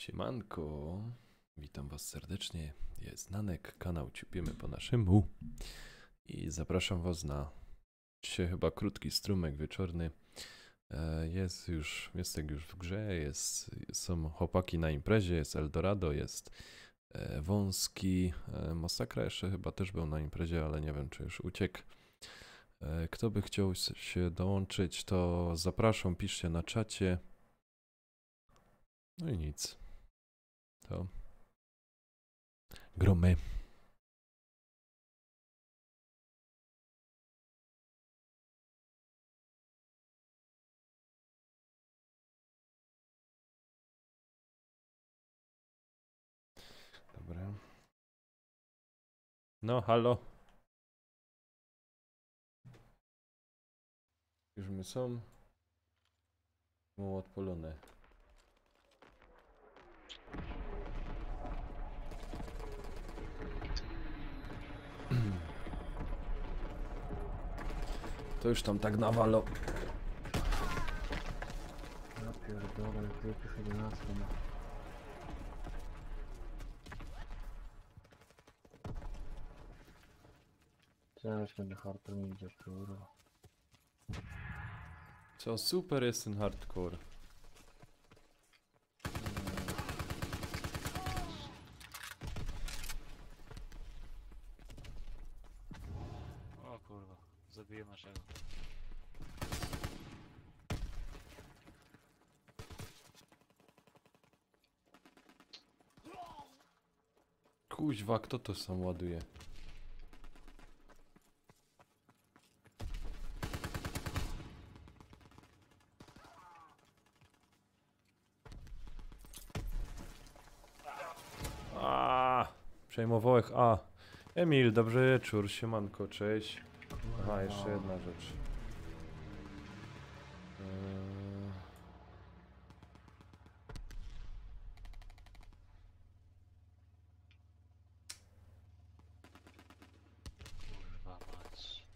Siemanko, witam was serdecznie, jest Nanek, kanał Ciupiemy po naszemu i zapraszam was na dzisiaj chyba krótki strumyk wieczorny. Jest już w grze, są chłopaki na imprezie, jest Eldorado, jest Wąski, Masakra jeszcze chyba też był na imprezie, ale nie wiem czy już uciekł. Kto by chciał się dołączyć, to zapraszam, piszcie na czacie. No i nic. To gromy. Dobra. No, halo. Już my są. Było odpalone. To już tam tak nawalo. Ja pierdolę, jak już 11 ma. Ciężko do hardcore idzie, kurwa. Co, super jest ten hardcore. O kurwa, zabiję naszego. Kuźwa, kto to sam ładuje? Przejmowałeś A. Emil, dobry wieczór, siemanko, cześć. Aha, jeszcze jedna rzecz. Kurwa mać.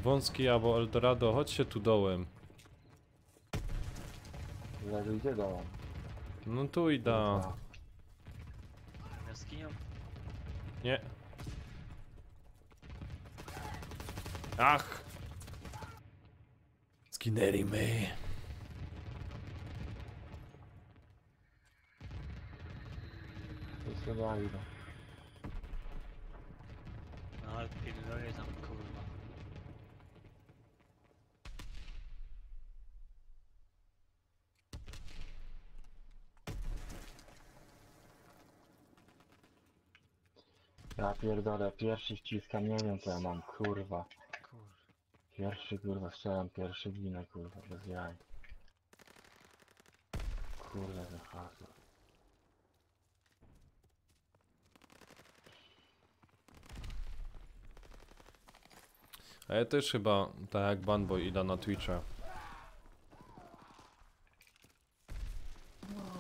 Wąski albo Eldorado, chodźcie tu dołem. Jak idzie dołem. No tu idę. Jaskinią? Nie. Ach! Skinęli my. To jest chyba idą. No ale pierdolę tam kurwa. Ja pierdolę, pierwszy wciskam, nie wiem co ja mam, kurwa. Kurwa. Pierwszy kurwa strzelam, pierwszy ginę, kurwa, bez jaj. Kurde, ten hasło. A ja też chyba, tak jak Banboy, idę na Twitcha.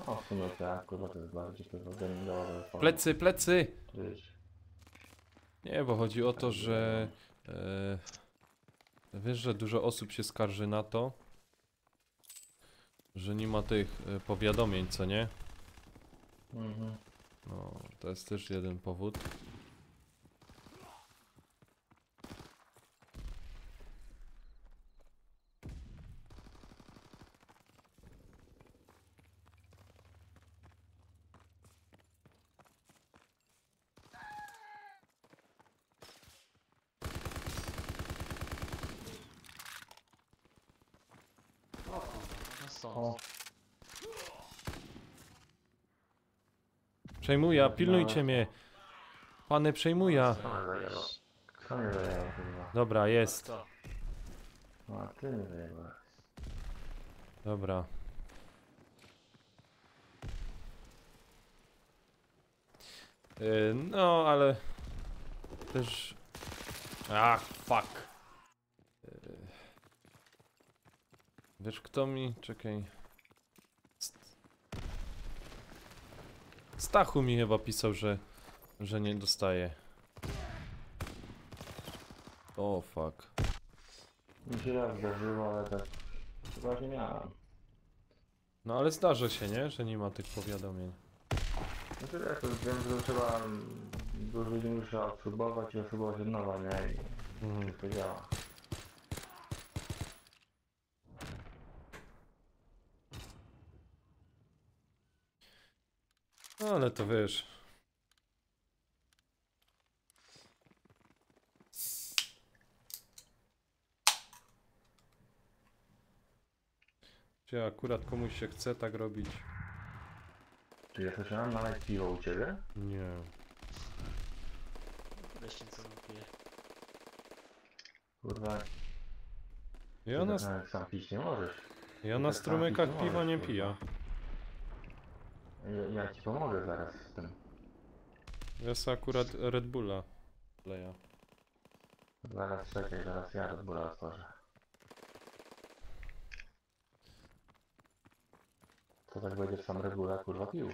O, w sumie tak, kurwa, to jest bardziej kurwa gamingowe. Plecy, plecy! Wiesz, Nie, bo chodzi o to, że... wiesz, że dużo osób się skarży na to, że nie ma tych powiadomień, co nie? mhm. No, to jest też jeden powód. O kurwa, no stąd. O, Przejmuję, pilnujcie mnie! Pany przejmuję! kto mnie zajęło, kurwa? Dobra, jest. To. A, ty mnie zajęło. Dobra. No, ale... Też... Ach, fuck. Wiesz kto mi... Czekaj. Stachu mi chyba pisał, że nie dostaje. O fuck. Mi się raz zdarzyło, ale tak chyba nie miałem. No ale zdarza się, nie? Że nie ma tych powiadomień. Znaczy jak to wiem, że trzeba dużo ludzi muszę odpróbować i odpróbować od nowa, nie? I Mhm. wszystko działa. No ale to wiesz. Czy akurat komuś się chce tak robić? Czy ja słyszałem nalać piwo u ciebie? Nie. Weźcie co mówię. Kurwa, Ja na, nawet sam pić nie możesz. ja na tak sam strumykach pić nie piwa nie możesz, piję. Ja ci pomogę zaraz z tym. Ja sobie akurat Red Bulla leję. Zaraz czekaj, zaraz ja Red Bulla otworzę. To tak będziesz sam Red Bulla kurwa pił.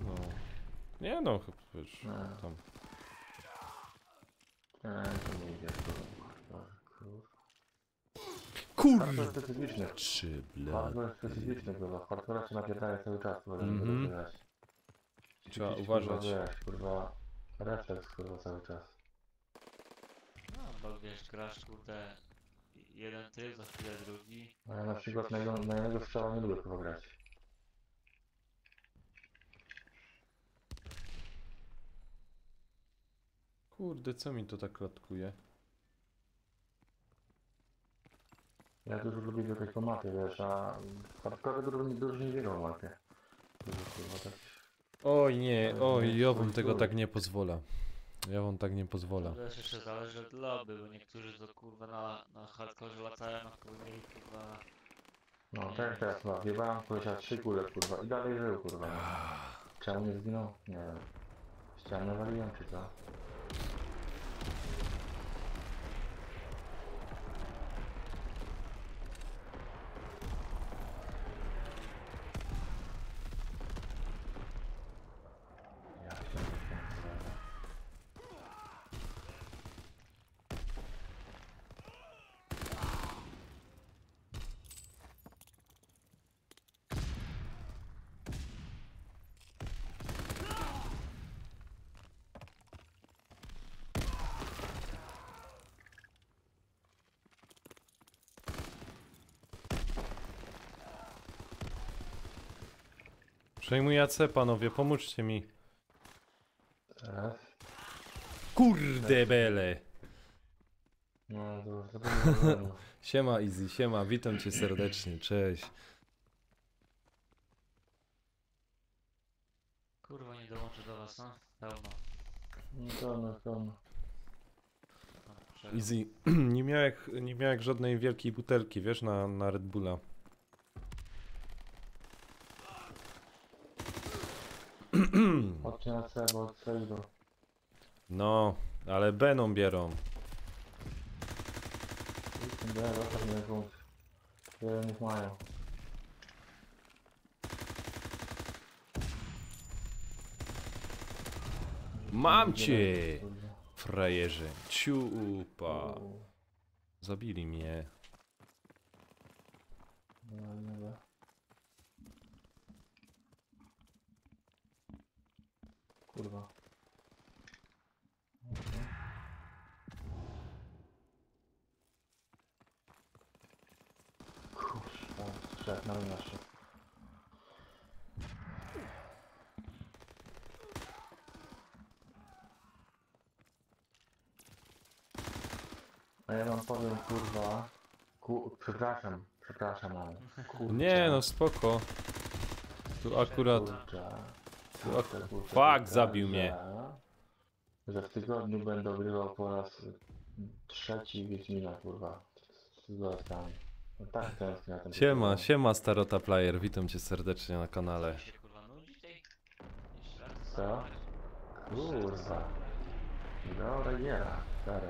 No. Nie no, chyba wiesz, No. tam. To nie idzie kurwa. Kurwa! Bardzo specyficzny. Czy Bardzo specyficzny kurwa. W hardcore się napierdaje cały czas, kurwa, żeby Mhm. rozwijać. Trzeba Jakiś, uważać. Kurwa, wiesz, kurwa, refleks kurwa cały czas. No, bo wiesz, grasz kurde jeden typ, za chwilę drugi. A ja na przykład na jednego strzała nie lubię kurwa grać. Kurde, co mi to tak klatkuje? Ja dużo lubię grać po mapie, wiesz, a w hardcore dużo nie biegał w mapie. Dużo kurwa tak. Oj nie, Ale oj, nie, ja wam stój, tego stój. tak nie pozwolę. Ja wam tak nie pozwolę. To też jeszcze zależy od lobby, bo niektórzy to kurwa na hardkorze latają, a kurwa mieli kurwa... No tak jak teraz chyba, wjebałem kurwa 3 kule kurwa i dalej żył kurwa. Czemu nie zginął? Nie wiem. Ścianę waliłem czy co? Ja się nie wiem. Przejmuję AC, panowie, pomóżcie mi. Teraz? Kurde bele! No to zapomniałem. Siema Easy, siema, witam cię serdecznie, cześć. Kurwa nie dołączę do was, no? Pełno. No, No, czego? Easy, nie miałeś żadnej wielkiej butelki, wiesz, na Red Bulla. Chodźcie na C, bo od C idą. No, ale Beną bierą. Ja zostaw mnie punkt. Wiele nich mają. Mam cię, frajerze. Ciupa. Zabili mnie. Kurwa. Kurwa, strzech na mnie jeszcze. A ja wam powiem kurwa. Przepraszam, ale. Kurczę. Nie no, spoko. Tu akurat... Kurczę. Fuck, zabił mnie. Że w tygodniu będę ogrywał po raz trzeci Wiedźmina, kurwa. Z dodatkami. No tak tęsknię na ten Siema, tytuł. siema Starota Player, witam cię serdecznie na kanale. się kurwa nudzi tej? Jeszcze raz? Co? Kurwa. Dobra giera, stary.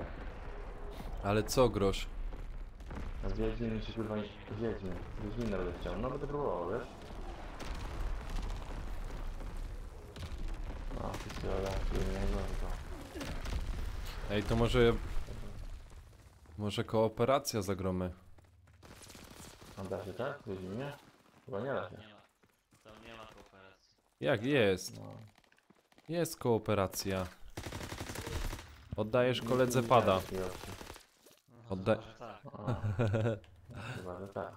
Ale co grosz? A Wiedźmin się kurwa nie... Wiedźmina będę chciał. No będę próbował, wiesz? No, pistola, innego to. Ej, to może kooperacja zagromy. A da się tak? W zimie? Chyba nie da się. Nie ma. Tam nie ma kooperacji. Jak jest? No. Jest kooperacja. Oddajesz koledze Nie pada. widziałem takiej opcji. No, Odda- może tak. O, no, chyba, że tak.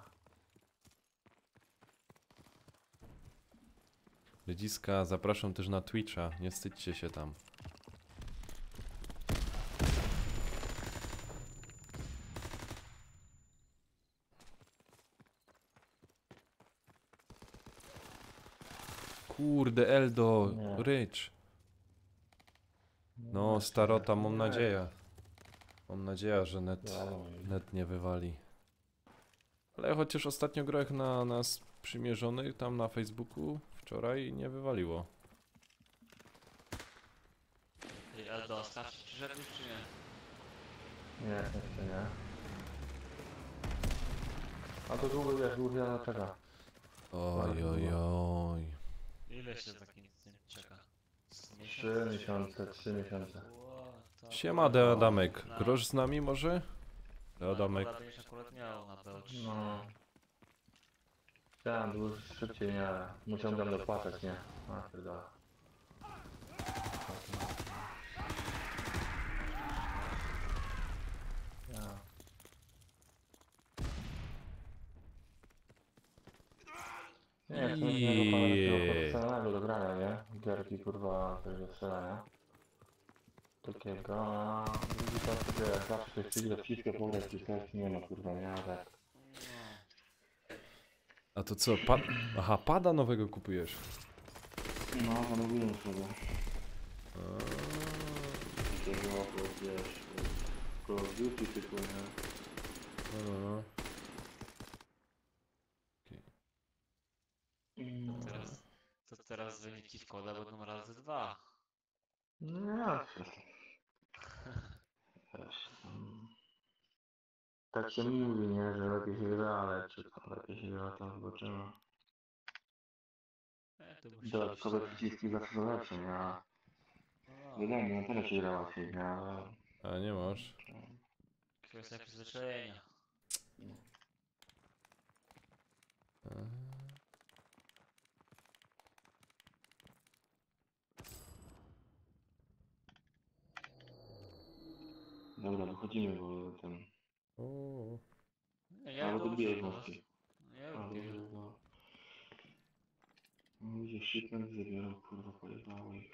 Ludziska, zapraszam też na Twitcha, nie wstydźcie się tam. Kurde, Eldo, Nie. Rycz. No, starota, mam nadzieję. Mam nadzieję, że net nie wywali. Ale chociaż ostatnio grałem na nas przymierzonych tam na Facebooku wczoraj nie wywaliło. Ej, ale dostać ci żadnych czy nie? Nie, jeszcze nie. A to długo wiesz, długo na czeka. Oj, oj, oj. Ile się takim tym czeka? Z 3 miesiące, 3 miesiące. Siema, Deadamek. Grosz z nami może? Deadamek. Akurat miał na pełci. No. Chciałem dłużej, szybciej, nie, ale musiałem tam dopłacać, nie? A, pierdolę. Ja. Nie, chcę innego pana takiego profesjonalnego do grania, nie? Gierki, kurwa, tego strzelania. Takiego, a ludzi to sobie jak zawsze chcieli do wszystkie pograć, czy nie ma, kurwa, nie? A tak. A to co? Aha, pada nowego kupujesz. No, zamówiłem sobie. Takiego, wiesz, Call of Duty typu, nie? No. Teraz wyniki w kole będą razy 2. No ja wiesz, tak się mówi, nie, że lepiej się gra, ale czy to lepiej się gra, to zobaczymy. Dodatkowe przyciski zawsze są lepsze, nie? A wiadomo, no teraz się gra łatwiej, nie? Ale... A nie masz. Kwestia przyzwyczajenia. Dobra, wychodzimy, bo ten... O. Ja Ale to dobijaj użyłem, wąski. Nie A, lubię. dobrze, no. No widzisz, shipment zabierał, kurwa, pojebało ich.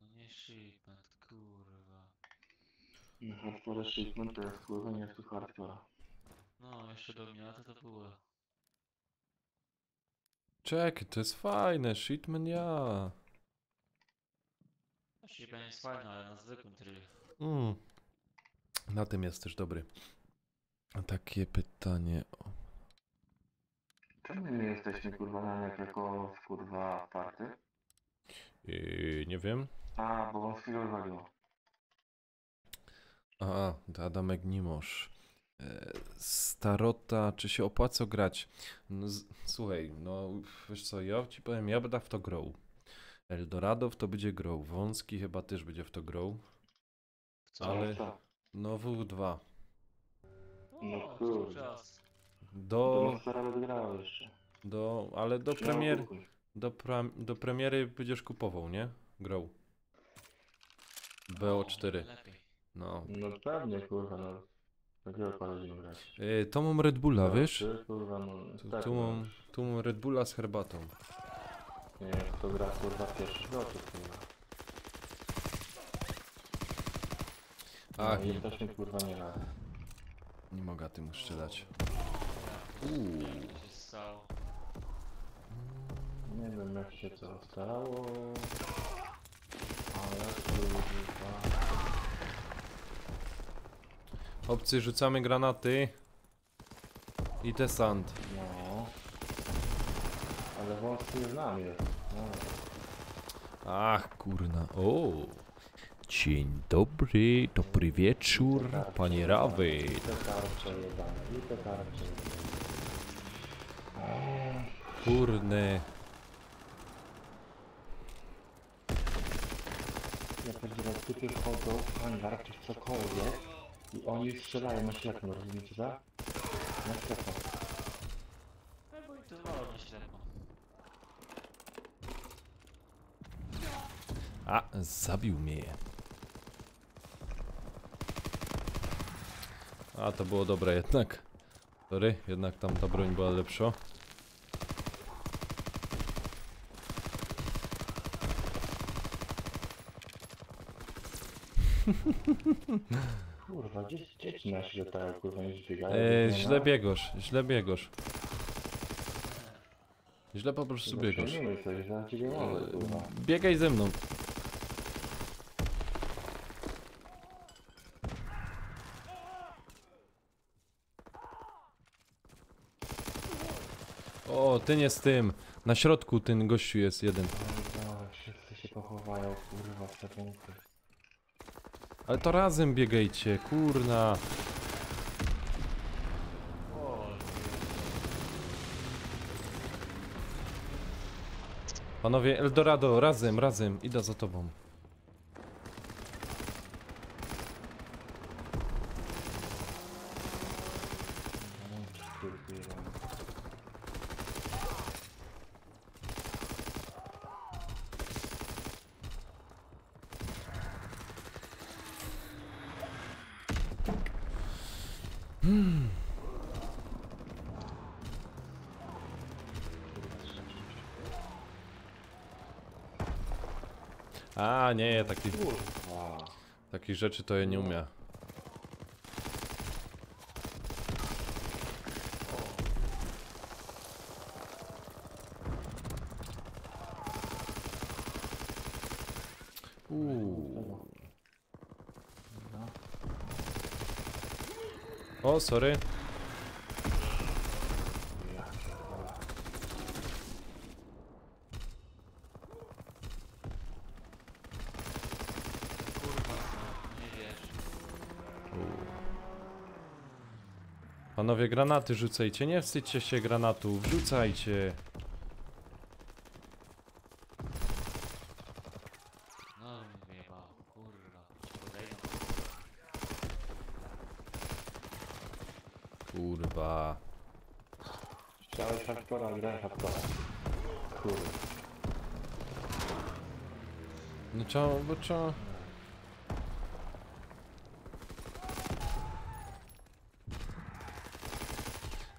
No nie shipment, kurwa. Na hardcore shipment to jest kurwa, nie jest tu hardcore. No, jeszcze do mnie to było. Czekaj, to jest fajne, shitman ja. Shipment jest fajny, ale na zwykłym trybie. Na tym jest też dobry. A takie pytanie. Czemu nie jesteśmy kurwa na jako kurwa party? Nie wiem. A, bo wam chwilę waliło. A, to Adamek nie możesz. Starota, czy się opłaca grać? No, słuchaj, no wiesz co, ja ci powiem, ja będę w to grał. Eldorado w to będzie grał. Wąski chyba też będzie w to grał. Ale no W2. No O, kurde. czas. To stara odgrała jeszcze. Ale do No, premiery, kupuj. do premiery będziesz kupował, nie? Grał. BO4. Lepiej. No. No pewnie kurwa, no. Takiego kolejnego grać. To mam Red Bulla, wiesz? Ty, kurwa, no. Tak, Tu mam Red Bulla z herbatą. nie, to gra kurwa pierwszy zlotek, kurwa. Ach, No, jesteśmy kurwa nie rady. nie mogę tym strzelać. Pięknie się stało. Nie wiem jak się to stało. Ale kurwa. Chłopcy, rzucamy granaty. I desant. No. Ale wąski z nami jest. No. Ach, kurna. O. Dzień dobry, dobry wieczór, panie Rawy. I te tarcze jebane, i te tarcze jebane. Kurne. ja pierdzielę, typy wchodzą w hangar czy w cokolwiek i oni strzelają na ślepno, rozumiecie, tak? Na ślepno. No bo i to wolno na ślepo. A, zabił mnie. A, to było dobre jednak. Sorry, jednak tam ta broń była lepsza. Kurwa, dzieci nasi latają, kurwa, nie zbiegają. Źle biegasz, źle biegasz. Źle po prostu biegasz. Przejmijmy coś, za ciebie mamy, kurwa. Biegaj ze mną. O, ty nie z tym. Na środku ten gościu jest jeden. Dobra, wszyscy się pochowają, kurwa, w te punkty. Ale to razem biegajcie, kurna. Panowie, Eldorado, razem, idę za tobą. A, nie, Kurwa. takich rzeczy to ja nie umiem. O, sorry. Ja pierdolę. Kurwa, nie wiesz. Panowie, granaty rzucajcie, nie wstydźcie się granatów, wrzucajcie. No mi wyjebało, kurwa. Podejdą. Kurwa. Chciałeś hardcora, graj hardcora. Kurwa. No trzeba, bo trzeba...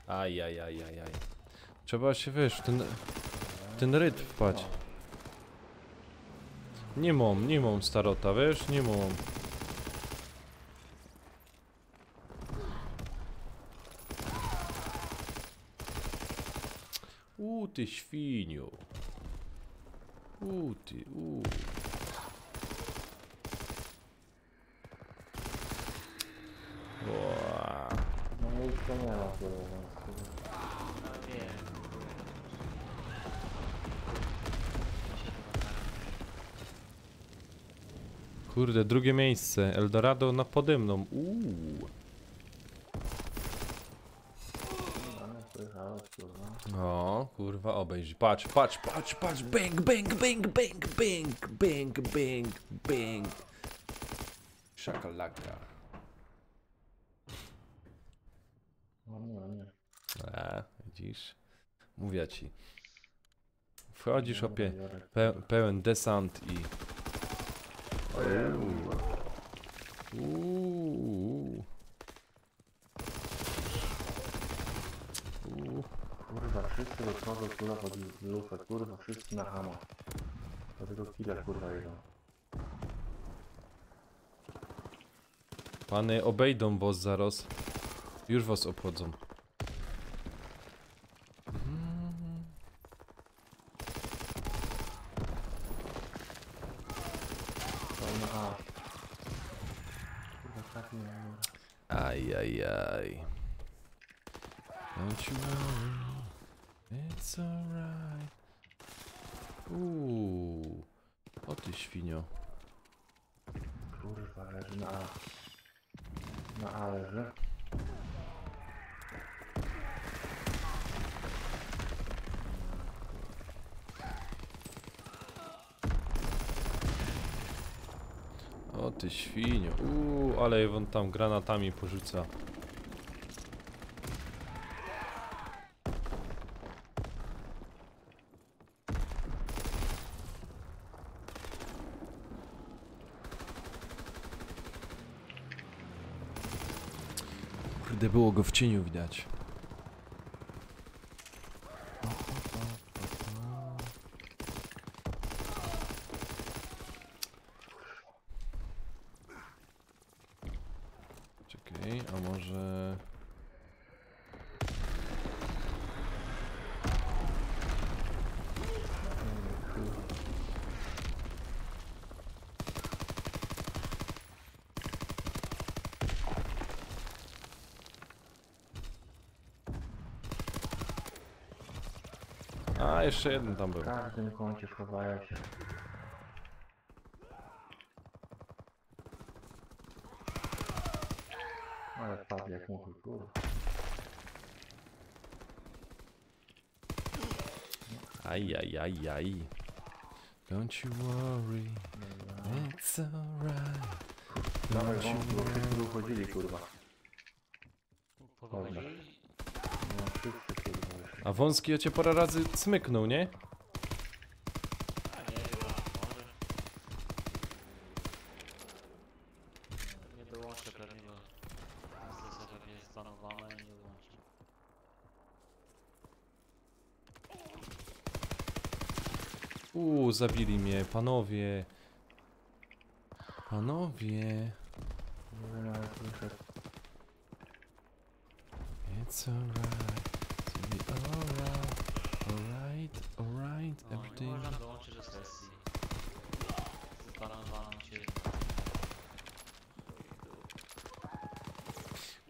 Ajajajajaj. Trzeba się, wiesz, ten rytm wpaść. Nie mam starota, wiesz, nie mam. Ty świnio. Ty. Ła. No miejsca nie ma, kurwa. No wiem. Kurde, drugie miejsce. Eldorado na pode mną. Ale słychałeś, kurwa. O, kurwa, obejrzyj. Patrz. Bang. Szakalaka. No nie. Widzisz? Mówię ci. Wchodzisz, Dobra, opie, biorę. pełen desant i... Kurwa, wszyscy wychodzą, kurwa, pod lufę, kurwa, wszyscy na hama. Do tego killa, kurwa, idą. Pany obejdą was zaraz. Już was obchodzą. To na A. Kurwa, tak nie wiem. Ajajaj. Don't you worry, it's alright. O ty świnio. Kurwa, leży na A. Na A leży. ty świnio. Ale on tam granatami porzuca. Kurde, było go w cieniu widać. Czekaj, a może... A, jeszcze jeden tam był. W każdym kącie schowają się. Ale padł jak muchy, kurwa. Ajajajaj. Don't you worry, it's alright. Dawaj wątki, bo wszyscy uchodzili, kurwa. Poprowadzili? No wszyscy, kurwa. A wąski ja cię parę razy smyknął, nie? A nie wiem, może. Nie dołączę pewnie, bo jest pewnie stanowane i nie dołączę. Zabili mnie, panowie. Panowie. Nie wiem, ale słyszę. It's alright. It's alright. Alright, alright, No, nie everything. można dołączyć do sesji. Zaplanowano się.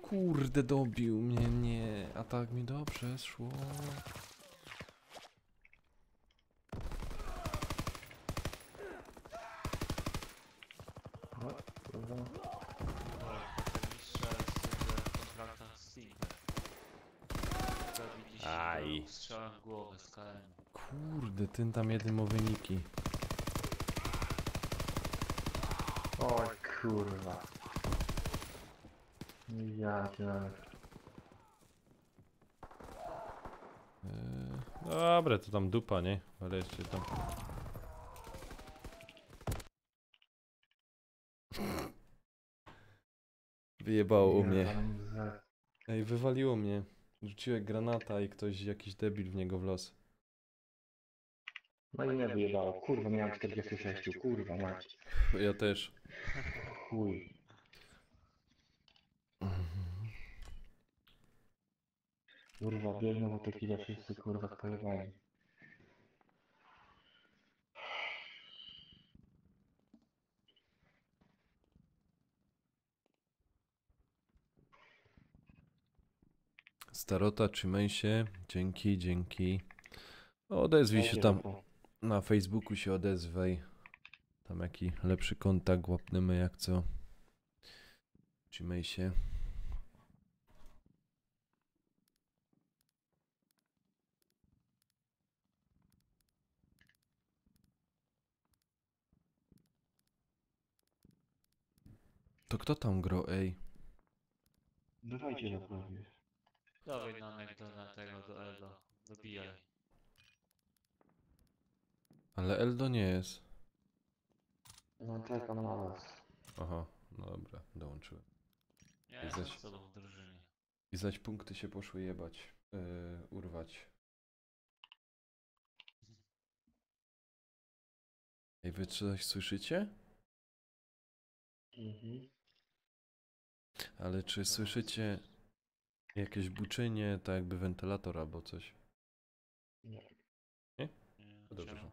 Kurde, dobił mnie, nie. A tak mi dobrze szło. O, kurwa. Mistrza jest w kontraktach z Steam. Zabił 10 Aj. strzałem w głowę z KM. Kurde, ten tam jeden ma wyniki. Oj, kurwa. Ja cię nawet. Dobra, to tam dupa, nie? Ale jeszcze tam... Wyjebało mnie. Ej, wywaliło mnie. Rzuciłem granata i ktoś, jakiś debil w niego wlazł. No i mnie wyjebało. Kurwa, miałem 46, kurwa mać. Ja też. Chuj. Kurwa, biegną, bo te kile wszyscy kurwa spojewali. Starota, trzymaj się. Dzięki, dzięki. Odezwij się tam. Na Facebooku się odezwaj. Tam jaki lepszy kontakt łapnemy jak co. Trzymaj się. To kto tam gro, ej? Dawajcie na prawie. Dawaj Nanek na tego, do Eldo. Dobijaj. Ale Eldo nie jest. No czekam na was. Aha, no dobra, dołączyłem. Ja jestem Zaś- z tobą w drużynie. I zaś punkty się poszły jebać. Urwać. Ej, wy coś słyszycie? Mhm. Ale czy słyszycie jakieś buczenie, tak jakby wentylator albo coś? Nie, To dobrze. czemu?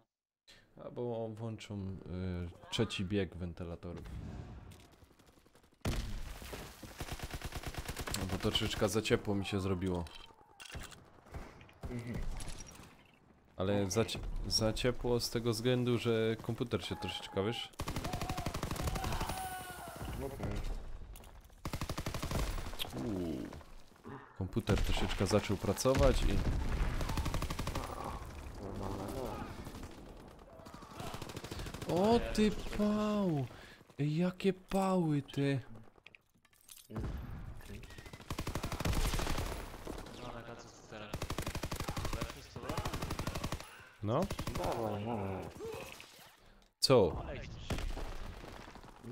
Albo włączą trzeci bieg wentylatorów. No bo troszeczkę za ciepło mi się zrobiło. Mhm. Ale za ciepło z tego względu, że komputer się troszeczkę, wiesz? Okej. Komputer troszeczkę zaczął pracować i... O ty pał! Ej, jakie pały ty. No, na co ty teraz? Lepszy z tobą? No? Dawaj, dawaj. Co? Olej chcesz.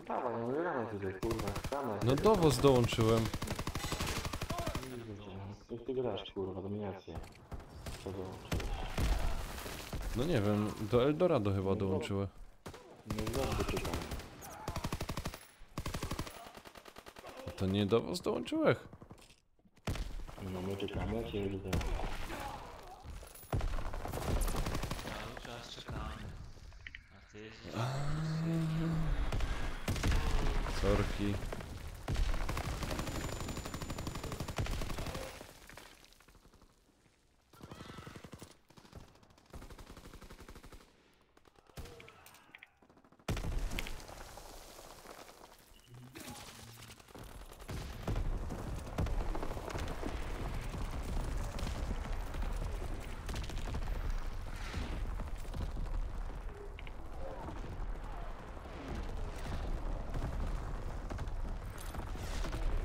Dawaj, no gramy tutaj, kurwa, gramy. No dowoz dołączyłem. Jak ty grasz, kurwa, dominację. Co dołączyłeś? No nie wiem, do Eldorado chyba dołączyłem. No dobrze czytam. To nie dowoz dołączyłeś? No my czekamy, a cię tutaj. Cały czas czekamy. A ty jesteś... Sorki.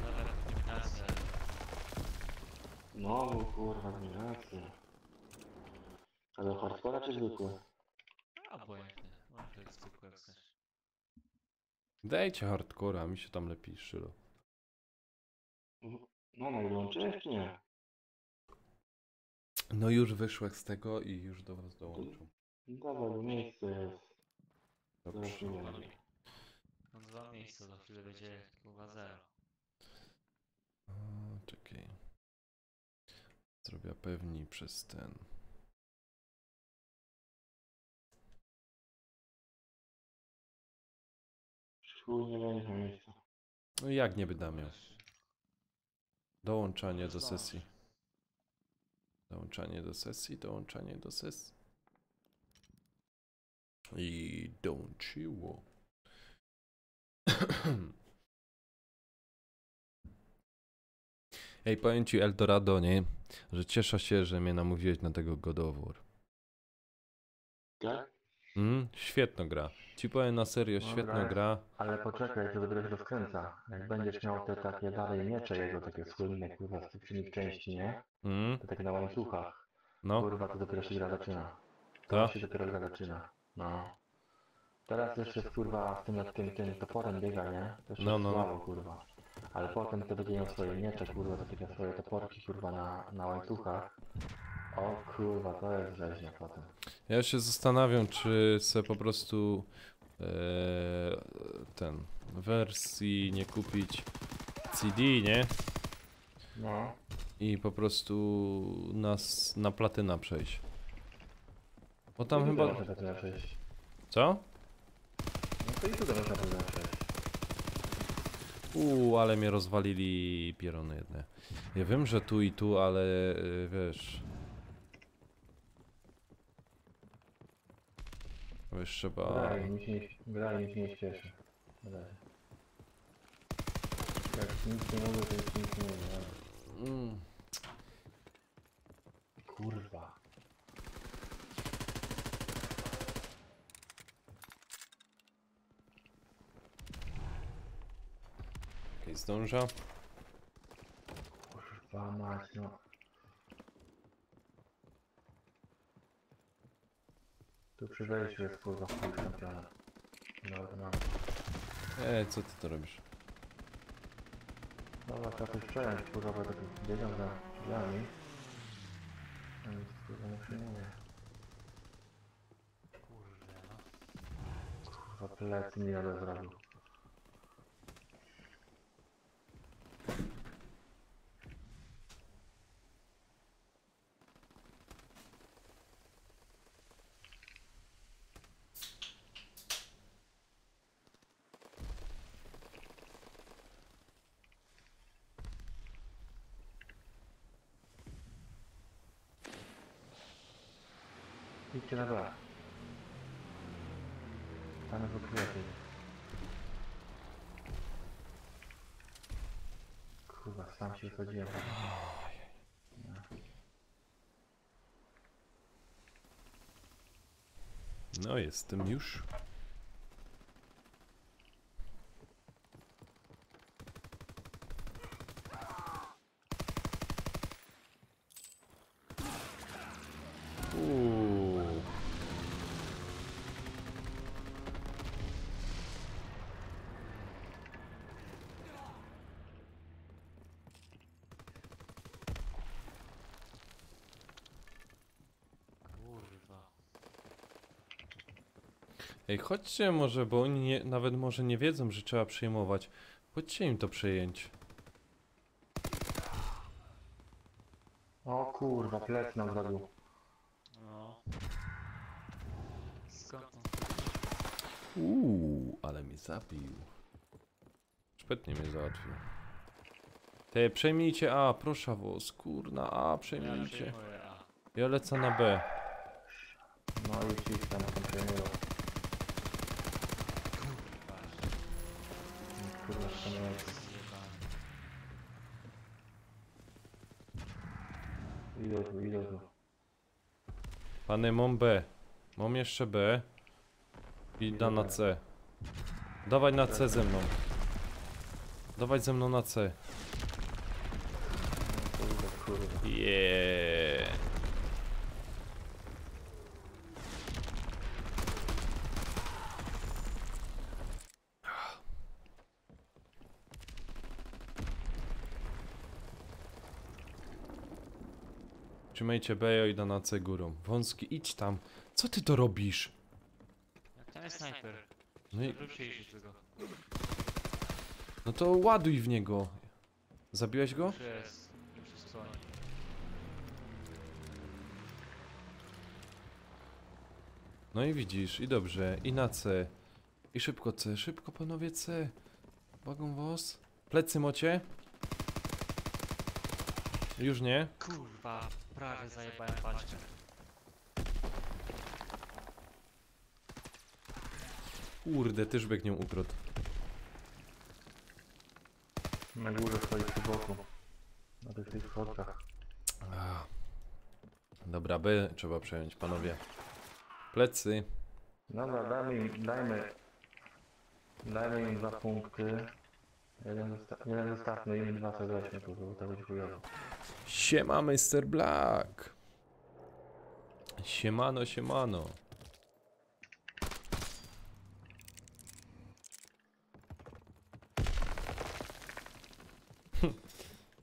Dobra, dominacja. No, bo kurwa, dominacja. Ale hardcora czy zwykłe? Obojętnie. Może być zwykły jak chcesz. Dajcie hardcora, mi się tam lepiej szylo. No, no, dołączyłeś czy nie? No już wyszłeś z tego i już do was dołączą. Dawaj, bo miejsce jest. Dobrze. Zaraz nie będzie. Mam 2 miejsca, za chwilę będzie chyba 0. O, czekaj. Zrobię pewni przez ten. Chuj, nie będzie miejsca. No jak nie będę miał? Dołączanie do sesji. Dołączanie do sesji, dołączanie do sesji. I dołączyło. Ej, powiem ci Eldorado, nie? Że cieszę się, że mnie namówiłeś na tego God of War. Tak? Świetna gra. Ci powiem na serio, No, świetna gra. Ale poczekaj, to dopiero się rozkręca. Jak będziesz miał te takie dalej miecze jego, takie słynne, kurwa, z tych silnych części, nie? Te takie na łańcuchach. No, Kurwa, to dopiero się gra zaczyna. to? To się dopiero gra zaczyna. No. Teraz jeszcze jest, kurwa, z tym toporem biega, nie? To jeszcze No, no, no. słabo, kurwa. Ale potem to będzie miał swoje miecze, kurwa, to takie swoje toporki, kurwa, na łańcuchach. O kurwa, to jest rzeźnia potem. Ja się zastanawiam, czy se po prostu ten wersji nie kupić CD, nie? No. I po prostu nas na platyna przejść. Bo tam I chyba... tutaj można platyna przejść. Co? No to i tutaj można platyna przejść. Ale mnie rozwalili pierony jedne. Ja wiem, że tu i tu, ale wiesz... Wiesz, trzeba... Graj, mi się nie śpieszy. Graj. Jak nic nie mówię, to nic nie mówię. Mm. Kurwa. Okej, zdąża. Kurwa mać, no. Tu przy wejściu jest kurwa chuj kampiona. Dobra, mam. Co ty to robisz? Dobra, trzeba coś przejąć, kurwa, bo tak biegam za drzwiami. A nic kurwa nie przyjmuję. Kurde, no. Kurwa plecy mi jadę zrobił. Idźcie na dole. Tam jest lepiej. Kurwa, sam się wchodziłem. No, jestem już. Ej, chodźcie może, bo oni nawet może nie wiedzą, że trzeba przejmować. Chodźcie im to przejąć. O kurwa, plec nam zrobił. No. Skąd on? Ale mi zabił. Szpetnie mnie załatwił. Te, przejmijcie A, proszę was, kurna, A, Ja przejmijcie. przejmuję A. Ja lecę na B. No i ci tam przejmują. Kurwa, przejmują. Zjebany. Idę tu. Pany, mam B. Mam jeszcze B. I da na C. Dawaj na C ze mną. Dawaj ze mną na C. Kurwa. Yeah. Trzymajcie B, ja idę na C górą. Wąski, idź tam. Co ty to robisz? Jak tam jest snajper? No i, Rób się iść tego. no to ładuj w niego. Zabiłeś go? Już jest. Już jest stoi. No i widzisz, i dobrze, i na C. I szybko C, szybko panowie C. Bagą was. Plecy mocie. Już nie. Kurwa, prawie zajebałem paczkę. Kurde, też biegnie ukradł. Na górze stoi przy boku. Na tych schodkach. Ach. Dobra, B trzeba przejąć, panowie. Plecy. Dobra, dajmy im 2 punkty. Jeden zostawmy i 2 sobie weźmy, bo to będzie chujowo. Siema, Mr. Black. Siemano, siemano.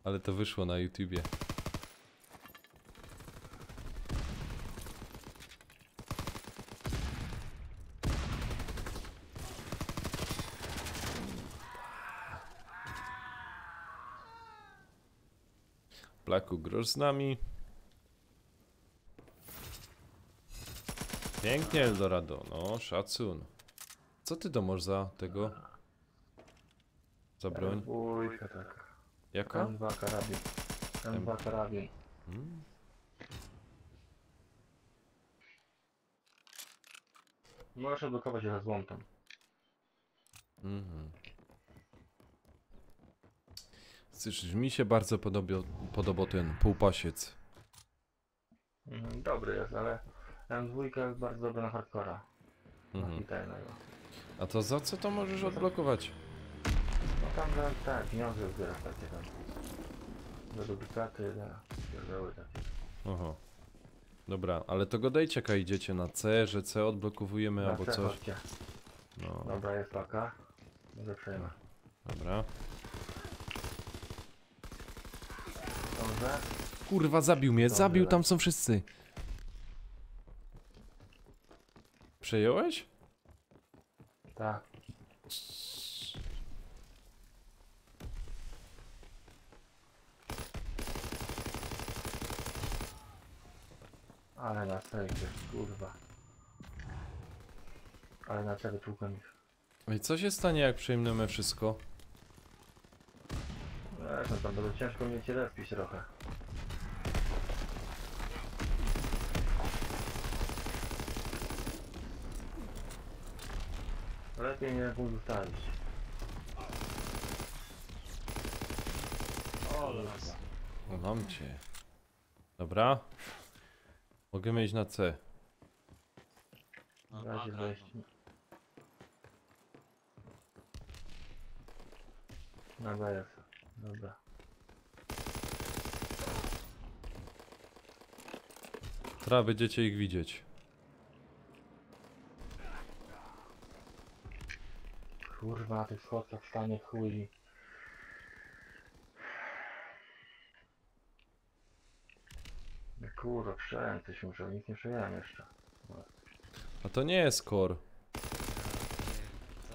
Ale to wyszło na YouTubie. Blacku, grosz z nami. Pięknie, Eldorado. No, szacun. Co ty to masz za tego? Za broń? Bójka taka. Jaka? M2 karabin. M2 karabin. Hmm? Możesz odblokować je złomem. Mhm. Słyszysz, mi się bardzo podobał ten półpasiec. Dobry jest, ale M2 jest bardzo dobry na hardcora. Mhm. Tajnego. A to za co to możesz odblokować? No tam tak, pieniądze zbierasz takie tam. Do duplikaty, pierdoły takie. Aha. Dobra, ale to go dajcie, jak idziecie na C, że C odblokowujemy Na albo C coś. chodźcie. No, Dobra, jest paka. Może przejmę. dobra. Dobrze? Kurwa, zabił mnie, Dobrze. zabił, tam są wszyscy. Przejąłeś? Tak. Ale na sejdzie, kurwa. Ale na czego tłukiem ich? Ej, co się stanie, jak przejmiemy wszystko? No tam będzie ciężko mnie cię respić trochę. Lepiej nie mógł zostawić. O, las. O, mam cię. Dobra. Mogę iść na C. No, W razie dobra. wejść. Nadaję się. Dobra. Teraz będziecie ich widzieć. Kurwa, na tych schodkach stanie chuj. Kurwa, przejąłem coś muszę, nic nie przejąłem jeszcze. A to nie jest core.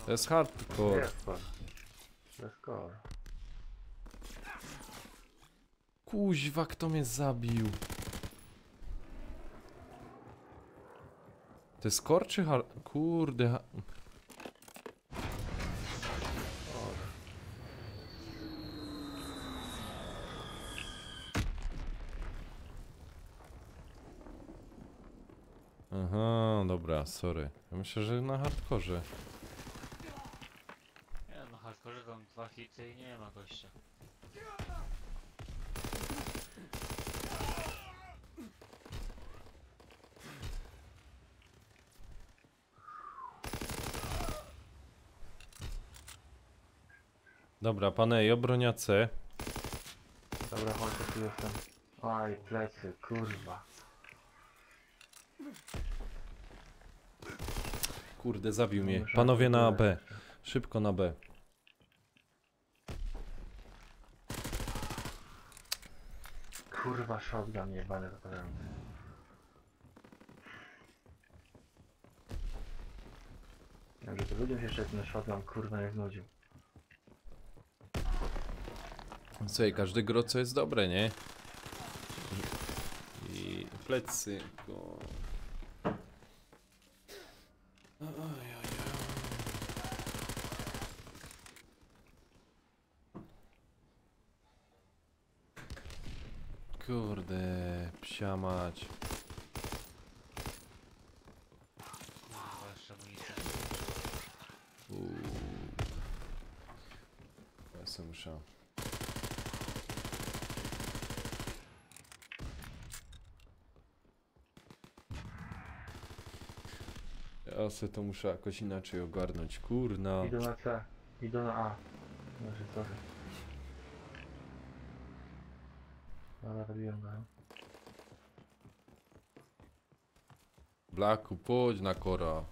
To jest hardcore. Jest pan. Bez core. Kuźwa, kto mnie zabił? To jest core czy hard... Kurde... Aha, dobra, sorry. Ja myślę, że na hardkorze. Nie no, hardcore tam 2 hity i nie ma gościa. Dobra, pane i obroniace. Dobra, chodź, tu jestem. Aj, plecy, kurwa. Kurde, zabił mnie. Muszę Panowie na tyle. B. Szybko na B. Kurwa, shotgun jebany zapalający. Jakby to ludziom się jeszcze ten shotgun kurwa nie znudził. Słuchaj, każdy gro co jest dobre, nie? I plecy go... Kurde, psia mać. Kurwa, jeszcze amunicja. Ja sobie muszę... Ja sobie to muszę jakoś inaczej ogarnąć, kurna. Idą na C, idą na A. Znaczy, sorry. Dobra, robiłem go. Blaku, pójdź na kora.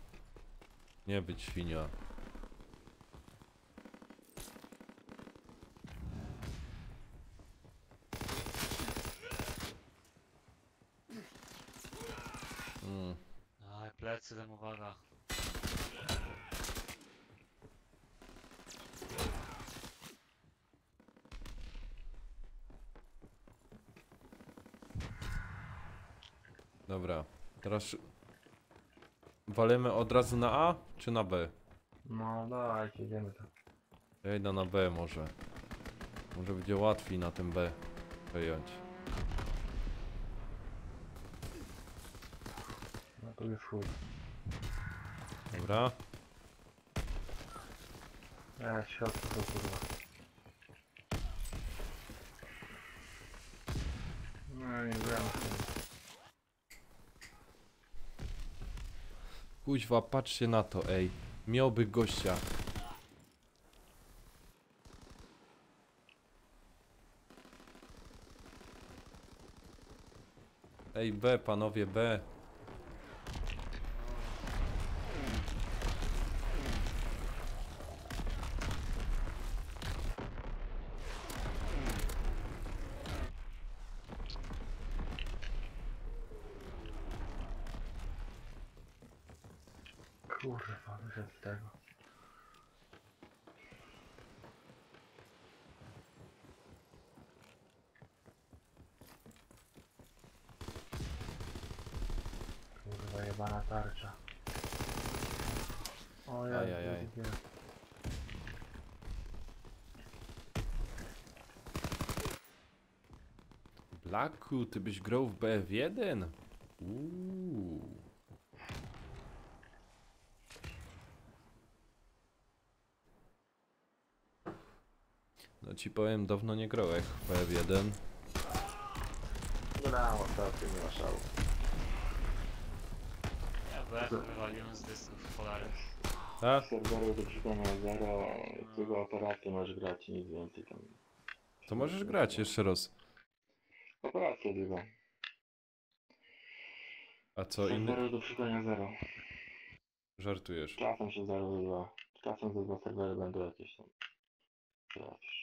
Nie być świnia. Aj, plecy, tam uwaga. Dobra, teraz... Walimy od razu na A, czy na B? No dajcie, idziemy tam. Ja idę na B może. Może będzie łatwiej na tym B wyjąć. No to już chuj. Dobra. Ja w środku to kurwa. No nie wiem. Kuźwa, patrzcie na to, ej. Miałby gościa. Ej, B, panowie, B. Kurwa, wyszedł z tego. Kurwa, jebana tarcza. O ja, Ajajaj. Blacku, ty byś grał w BF1? No ci powiem, dawno nie grałeś w BF1. Grałem ostatnio, nie ma szału. Ja BF wywaliłem z dysków polarnych. A? Serweru do przypomnienia 0, tego operację możesz grać i nic więcej tam. To możesz grać jeszcze raz. Operację tylko. A co inny? Serweru do przypomnienia 0. Żartujesz. Czasem się 0 czasem ze 2 serwery będą jakieś tam. Wiesz.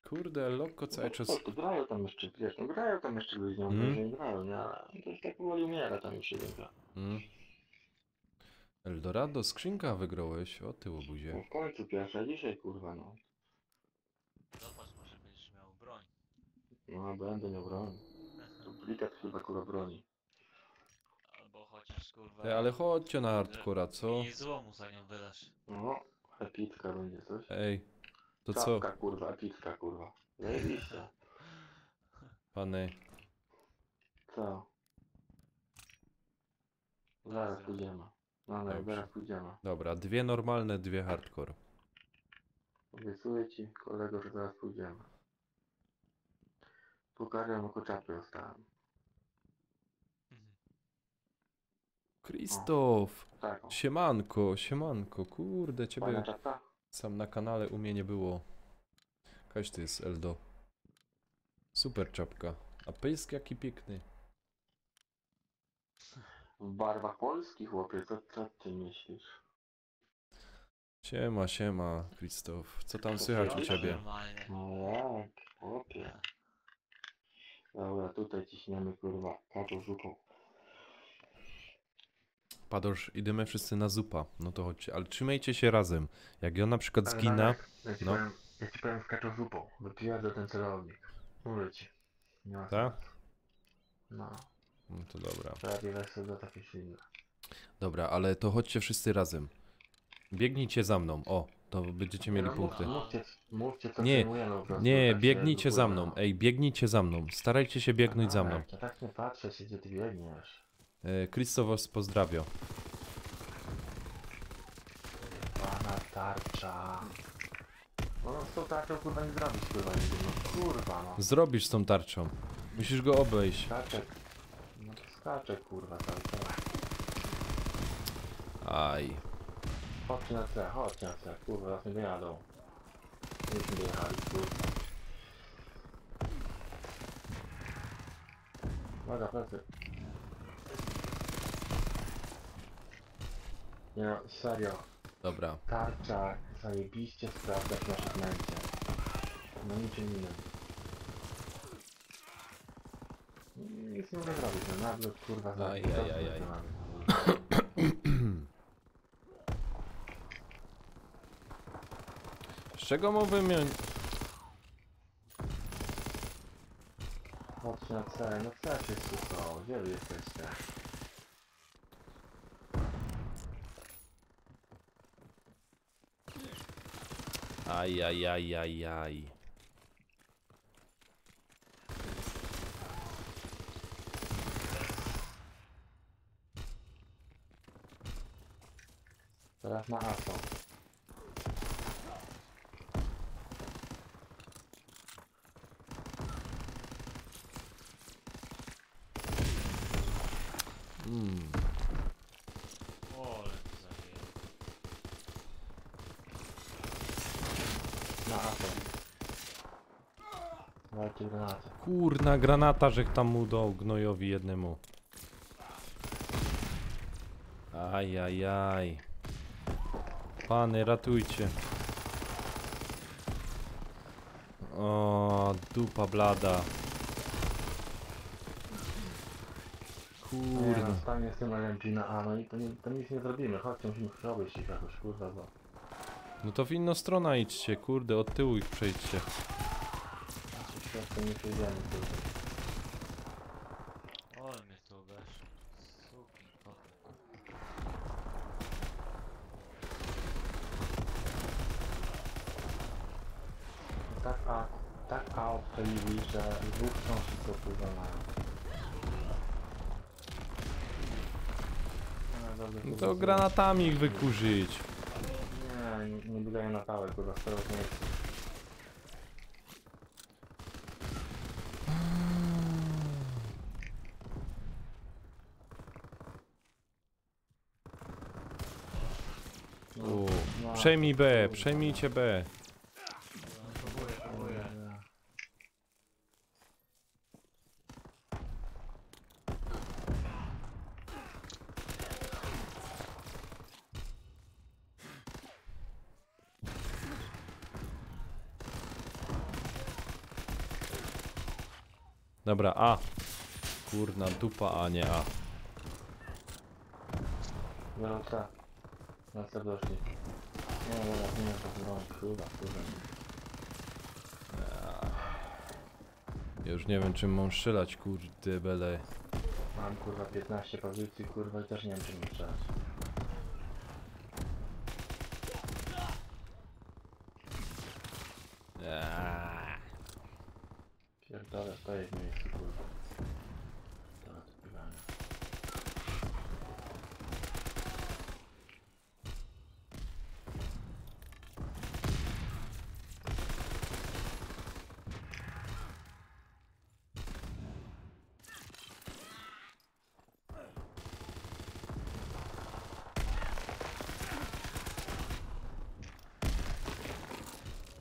Kurde, Lokko cały czas... No, to grają tam jeszcze, wiesz, no grają tam jeszcze ludzie, nie grają, nie, ale to już tak powoli umiera tam już jedynka. Mm. Eldorado, skrzynka wygrałeś. O ty No łobuzie. w końcu pierwsza dzisiaj, kurwa, no. Zobacz, może będziesz miał broń. No, będę miał broń. Duplikat chyba, kurwa, broni. Albo chociaż kurwa... Ty, ale chodźcie na że hardcora, co? mniej złomu za nią wydasz. No, epitka będzie coś. Ej, to co? Czapka, kurwa, epitka, kurwa. Zajebiście. Pany, Co? Zaraz pójdziemy. No, no, Dobrze. zaraz pójdziemy. dobra, 2 normalne, 2 hardcore. Obiecuję ci, kolego, że zaraz pójdziemy. Pokażę, jako czapkę dostałem. Krzysztof! Taką. Siemanko, siemanko, kurde, Fajna ciebie czapka? sam na kanale u mnie nie było. Kaś ty jest Eldo. Super czapka. A pysk jaki piękny. W barwach polskich, chłopie, co ty myślisz? Siema, siema, Krzysztof. Co tam słychać u ciebie? Normalnie. No jak, chłopie. Dobra, tutaj ciśniemy, kurwa, kaczą żuką. Padosz, idziemy wszyscy na zupa. No to chodźcie, ale trzymajcie się razem. Jak ja na przykład zginę... No. Ja ci powiem z kaczą zupą, bo ty jadę ten celownik. Mówię ci. Nie ma Tak? sensu. No, No to dobra. prawie weź sobie do takie silne. Dobra, ale to chodźcie wszyscy razem. Biegnijcie za mną, o, to będziecie mieli punkty. Mówcie co Nie, przyjmujemy po prostu, Nie, tak się biegnijcie za grupujemy. mną, ej, biegnijcie za mną. Starajcie się biegnąć za mną. Ja tak nie patrzę się, gdzie ty biegniesz. Krzysztof was pozdrawia. Pana tarcza. No z tą tarczą kurwa nie zrobisz kurwa nigdy, no kurwa no. Zrobisz z tą tarczą. Musisz go obejść. Skaczek. No to skaczek kurwa cały czas. Aj. Chodźcie na C, kurwa, zaraz nie dojadą. Już nie dojechali, kurwa. Uwaga, plecy. Nie no, serio. Dobra. Tarcza zajebiście sprawdza się na segmencie. No niczym innym. Nic nie mogę zrobić, no nagle kurwa Aj, zabić. aj, aj, aj. Z czego mowy mieć? Chodź na C, no C się suko, gdzie wy jesteście? Aj, aj, aj, aj, aj. Teraz na A są. Ole, to zabiję. Na A są. Dajcie granaty. Kurna granata, żech tam mu dał gnojowi jednemu. Aj, aj, aj. Pany, ratujcie. O, dupa blada. Nie, Kurna. no, stanie z tym LMG na A, no i to nic nie zrobimy. Chodźcie, musimy przeobejść ich jakoś, kurwa, bo... No to w inną stronę idźcie, kurde, od tyłu ich przejdźcie. Znaczy, światło nie przejdziemy, kurwa. Ole mnie tu uderzył. Suki, koty. Tak A obczeli, że dwóch książki co kurwa mają. No, dobrze, No kurwa, to granatami ich wykurzyć. nie biegają na pałę, kurwa, w teraz nie jest. U, przejmij B, przejmijcie B. Próbuję. Dobra, A. Kurna, dupa A, nie A. Biorą C. Na co doszli? Nie, dobra, nie ma to broń, kurwa. Ja już nie wiem czym mam strzelać, kurde bele. Mam kurwa 15 pozycji, kurwa i też nie wiem czym strzelać. Pierdolę, stoję w miejscu, kurwa. Dobra, to bieganie.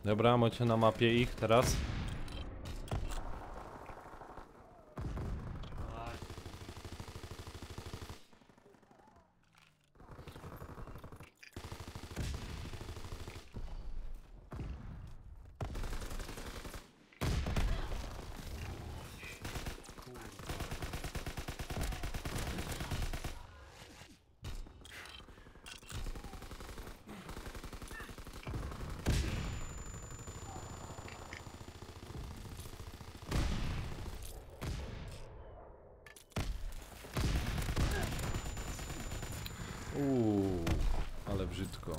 Dobra, macie na mapie ich teraz? Aj, kurwa. Ale brzydko.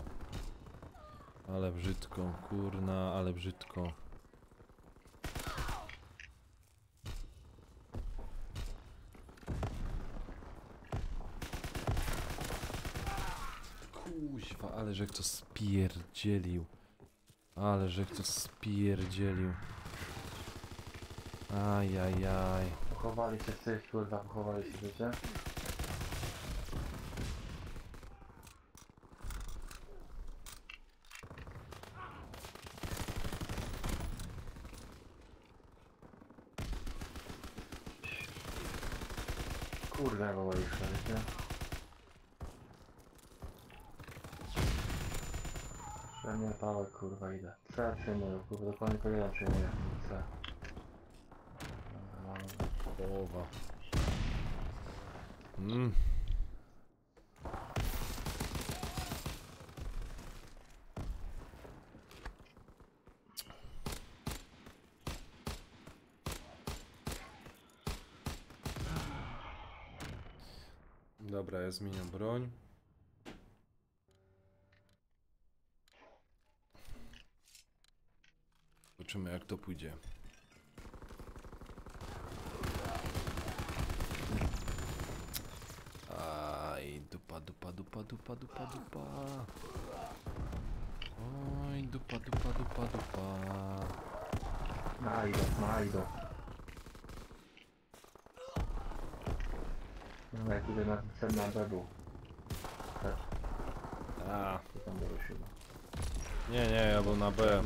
Ale brzydko, kurna, ale brzydko. Kuźwa, ale żech to spierdzielił. Ale żech to spierdzielił. Ajajaj. Pochowali się z tych, kurwa, pochowali się, wiecie? Kurwa, wołali się, wiecie? Przejmuję pałek, kurwa, idę. C przejmuję, kurwa, dokładnie to jeden przejmuję. C. Dobra, mamy. Połowa. Dobra, ja zmieniam broń. Zobaczymy jak to pójdzie. Aj, dupa, dupa, dupa, dupa, dupa, dupa. Oj, dupa, dupa, dupa, dupa. Majdo. No jak idę na ten na bebu. Tak, A, to tam doruszyło. nie, ja był na B.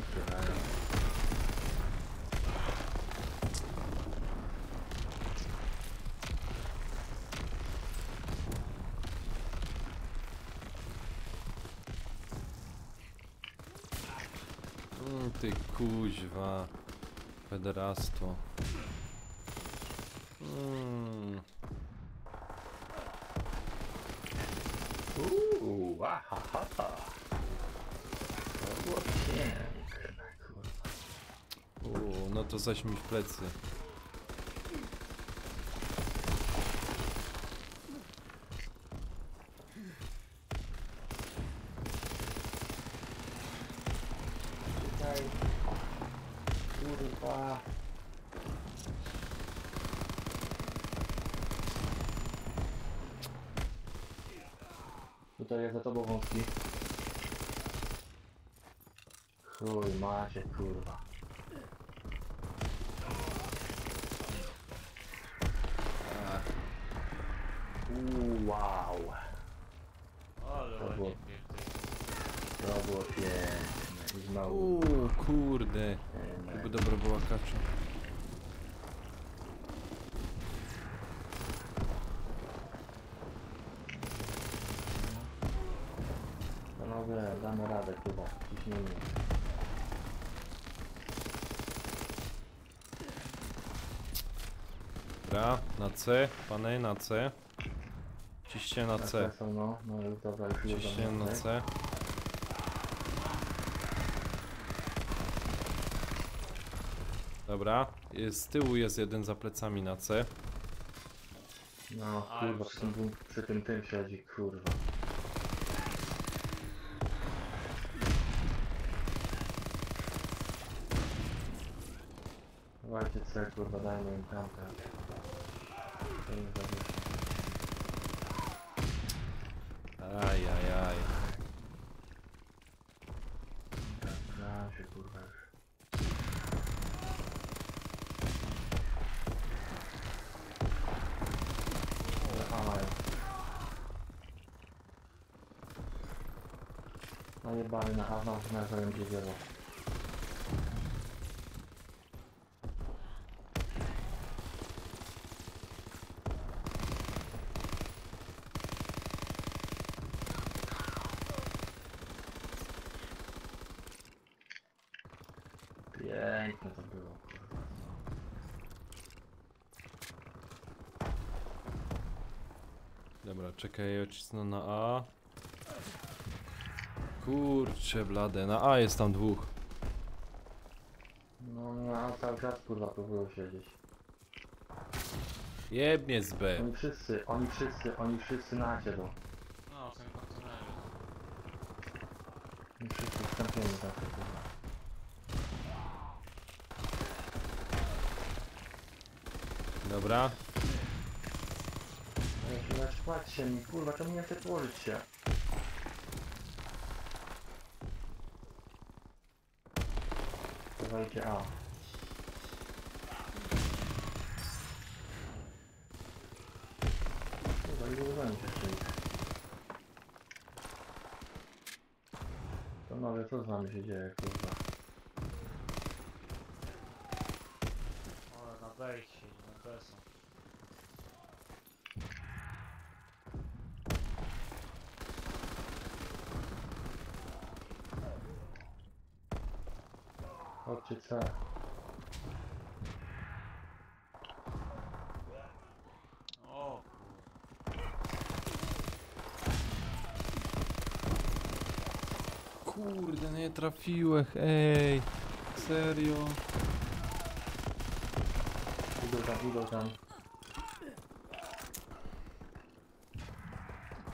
Ty kuźwa. Pederasto. Ahaha. To było piękne, kurwa. No to zaś mi w plecy. Tutaj. Kurwa. Tutaj jest za tobą wąski. Chuj, macie, kurwa. Wow. Ale To ładnie było- pięknie. To było piękne. I znowu. Kurde. Jakby dobra była kacza. Panowie, damy radę chyba. Ciśnijmy. Dobra, na C, pany na C. Ciście na C. Są, no, no już dobra, już Ciśnie na tutaj. C. Dobra, z tyłu jest jeden za plecami na C. No A, kurwa, już przy tym siedzi, kurwa. Dawajcie C, kurwa, dajmy im tamtę. To nie zawiesz. Ajajaj. Gram się, kurwa, już. Ale najebany na hawną, na co będzie dzieło. Piękne to było, kurwa. Dobra, czekaj, ja cisnę na A. Kurczę blade, na A jest tam dwóch. No, no, cały czas, kurwa, próbują siedzieć. Jebnie z B. Oni wszyscy na ciebie. No, w tym kontenerze. Oni wszyscy wstąpieni tacy, kurwa. Dobra. Spać się mi, kurwa, czemu nie chcę położyć się? Dawajcie A. Kurwa, ile będzie jeszcze ich? Panowie, co z nami się dzieje, kurwa? Ale na B ich siedzi, na B są. Chodźcie C. O, Kurde, nie trafiłem, ej. Serio? Idą tam.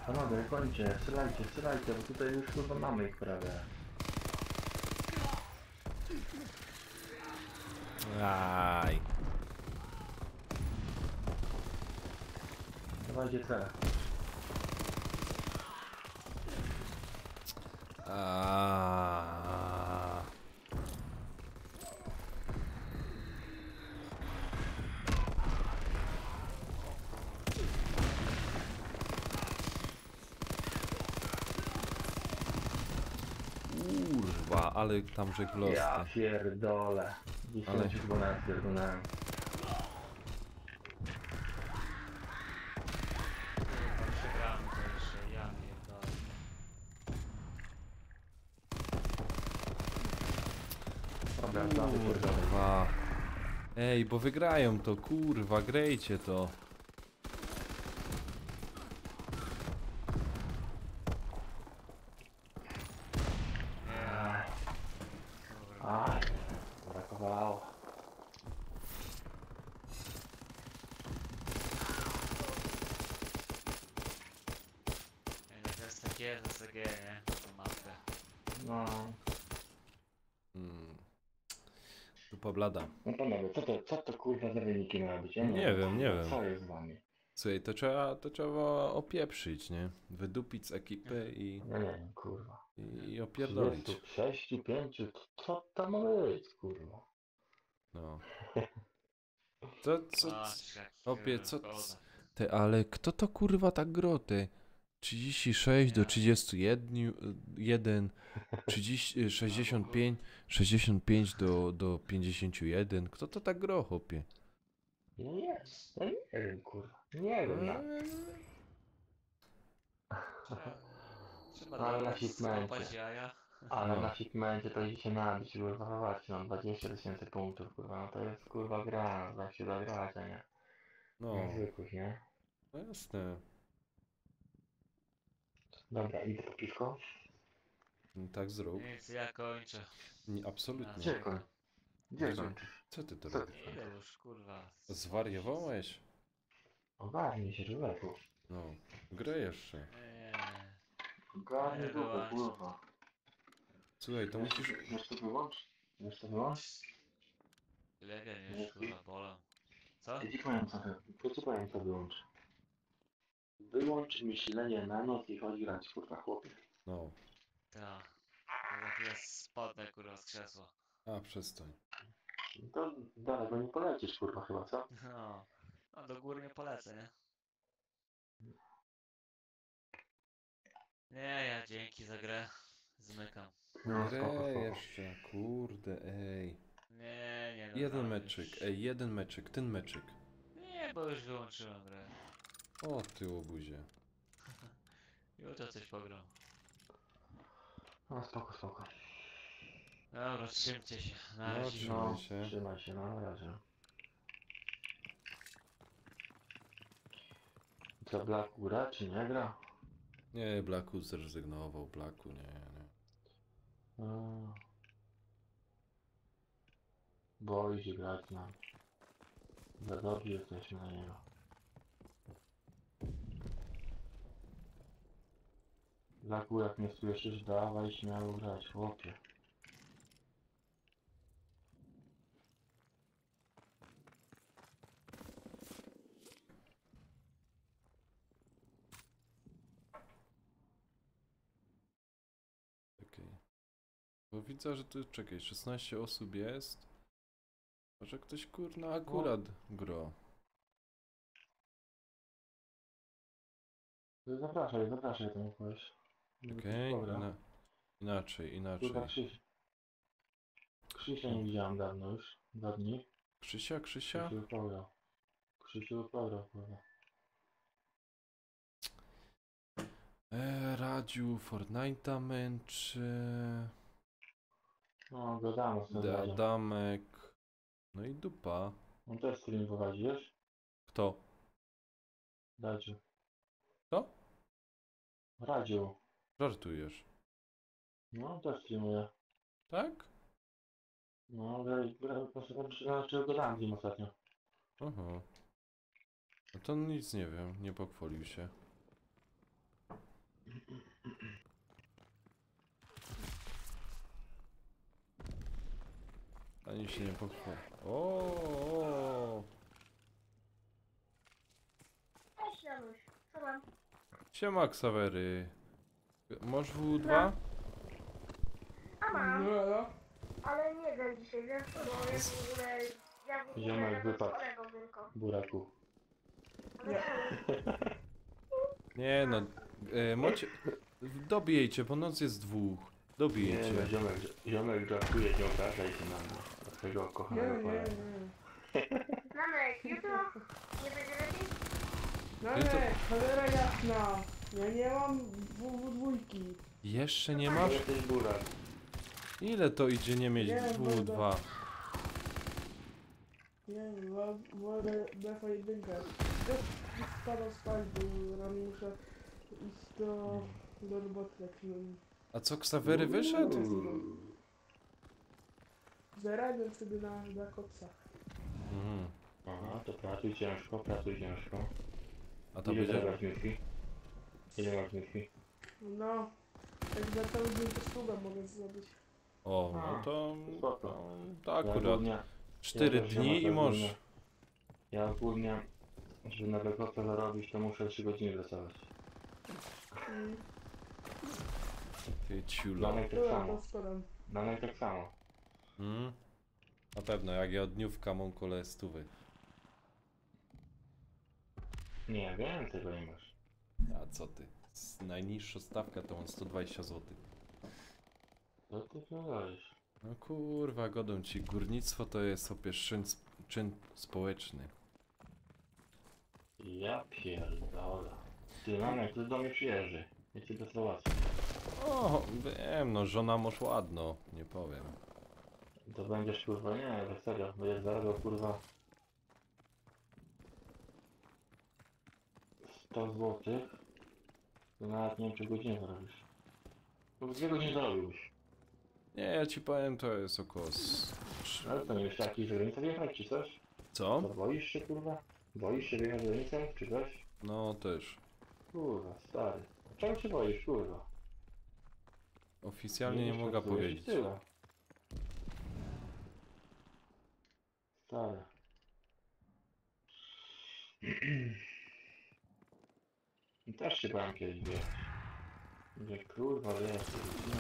Panowie, kończcie, strzelajcie, bo tutaj już kurwa mamy ich prawie. Aj. Dawajcie C. A. Kurwa, ale tam żeglowsty. Ja pierdolę. 10 chyba nawet pierdolałem. kurwa, przegramy to jeszcze, ja pierdolę. Dobra, prawie pierdolę. Kurwa. Ej, bo wygrają to, kurwa, grejcie to. Nie, kurwa. Aj, brakowało. Jak jest takie SG, nie? Tą mapkę. No. Dupa blada. No panowie, co to kurwa za wyniki mają być? Ja Nie wiem, nie wiem. Co jest z wami? Słuchaj, to trzeba opieprzyć, nie? Wydupić z ekipy Ja nie wiem, kurwa. i opierdolić. 36, 5, co tam ma być, kurwa? No. Co, Patrz, jak opie, szkoda. ale kto to kurwa tak groty? 36 do 31, 65 do 51. Kto to tak gro, chłopie? Nie wiem, kurwa. Nie wiem, Trzeba Ale dać na shipmencie. skopać jaja. ale No. na shipmencie to idzie się nabić, kurwa, zobaczcie, no 20 000 punktów, kurwa, no to jest, kurwa, gra, no, tak się da grać, a nie? No, Jak zwykłych, nie? no jasne. Dobra, idę po piwko. Tak zrób. Nic, ja kończę. Nie, absolutnie. Gdzie Gdzie Gdzie? kończysz? Co ty to Co robisz? ty? Idę już, kurwa. Zwariowałeś? Ogarnij się, człowieku. No, grę jeszcze. Nie. Ogarnij Nie dupę, wyłączę. kurwa. Słuchaj, to musisz... Wiesz to wyłącz? Wiesz to wyłącz? Legę już, kurwa, bolą. Co? Ja ci powiem co, to ci powiem co wyłącz. Wyłącz myślenie na noc i chodź grać, kurwa, chłopie. No, Ta. Za chwilę spadnę, kurwa, z krzesła. a przestań. To daleko nie polecisz, kurwa, chyba, co? No. No do góry nie polecę, nie? Nie, ja dzięki za grę. Zmykam. No, spoko, Grę spoko. jeszcze, kurde, ej. Nie, no Jeden tam meczyk, już. ej, jeden meczyk, ten meczyk. Nie, bo już wyłączyłem grę. O, ty łobuzie. Jutro coś pogram. No, spoko, spoko. Dobra, trzymcie się. Na No, razie. trzymaj No, się. trzymaj się, no, na razie. Co, Black gra, czy nie gra? Nie, Blacku zrezygnował, Blacku, nie. No. Boi się grać na... Za dobrzy jesteśmy na niego. Blacku, jak mnie słyszysz, dawaj śmiało grać, chłopie. Okej. Bo widzę, że tu, czekaj, 16 osób jest. Może ktoś kurna akurat gro. Zapraszaj, zapraszaj tam kogoś. Okej, Dobra. inaczej. Kurwa, Krzysia nie widziałem dawno już. 2 dni. Krzysia? Krzysiu pograł. Krzysiu pograł, kurwa. Radziu, Fortnite'a męczy. No, gadamy z tym Radziem. Adamek. No i dupa. On też stream prowadzi, wiesz? Kto? Radziu. Kto? Radziu. Żartujesz. No, on też streamuje. Tak? No, znaczy gadałem z nim ostatnio. Aha. No to nic nie wiem, nie pochwalił się. Ani się nie pochwalił. O. Cześć Janusz, co tam? Siema, Ksawery. Masz W2? A mam, No, ale nie gram dzisiaj, wiesz, bo ja w ogóle... Ja w ogóle Ziomek gadam z wypadł. kolegą tylko. Buraku. Ale Nie. Nie no. Dobijcie, bo noc jest 2. Nie, Dobijcie. no, ziomek żartuje, nie obrażaj się na mnie. Od tego nie, kochanego nie, kolegę. nie. Znanek, jutro nie będzie lepiej? No nie, cholera jasna. Ja nie mam dwójki. Jeszcze nie To masz? jesteś burak. Ile to idzie nie mieć Nie, W2? Nie, wolę defa jedynkę. Też spadał spać, bo rano muszę iść do roboty na chwilę. A co, Ksawery wyszedł? Zarabiam sobie na kopsach. Mhm. Aha, to pracuj ciężko, pracuj ciężko. A to Ile będzie... masz miski? Ile masz miski? No, jak za cały dzień to sługa mogę zrobić. O, no to... Spoko. To Ja akurat. ogólnie- 4 ja też dni i mam możesz. Ja ogólnie, żeby na bekopę zarobić, to muszę 3 godziny pracować. Mm. Ty ciulo. Danek tak Dobra, samo. to spadam. Danek tak samo. Mm? Na pewno, jak ja dniówka mam kole 100. Nie, więcej go nie masz. A co ty? Najniższa stawka to mam 120 zł. Co ty pierdolisz? No kurwa, godą ci. Górnictwo to jest opież czyn społeczny. Ja pierdolę. Ty, Danek, ty do mnie przyjeżdżaj. Ja cię to załatwię. O, wiem, no żona masz ładno, nie powiem. To będziesz kurwa, nie, tak serio, będziesz zarabiał kurwa 100 złotych To nawet nie wiem, czy godzinę zarobisz. To 2 godziny zarobiłbyś. Nie, ja ci powiem, to jest około... Ale to nie wiesz, jakiś granicę wjechać, czy coś? Co? To boisz się, kurwa? Boisz się wjechać granicę, czy coś? No też. Kurwa, stary. Czego się boisz, kurwa? Oficjalnie nie wiesz, mogę pracujesz i powiedzieć. tyle. Stary. I też się bałem kiedyś wjechać. Mówię, kurwa, wiesz, rodzina,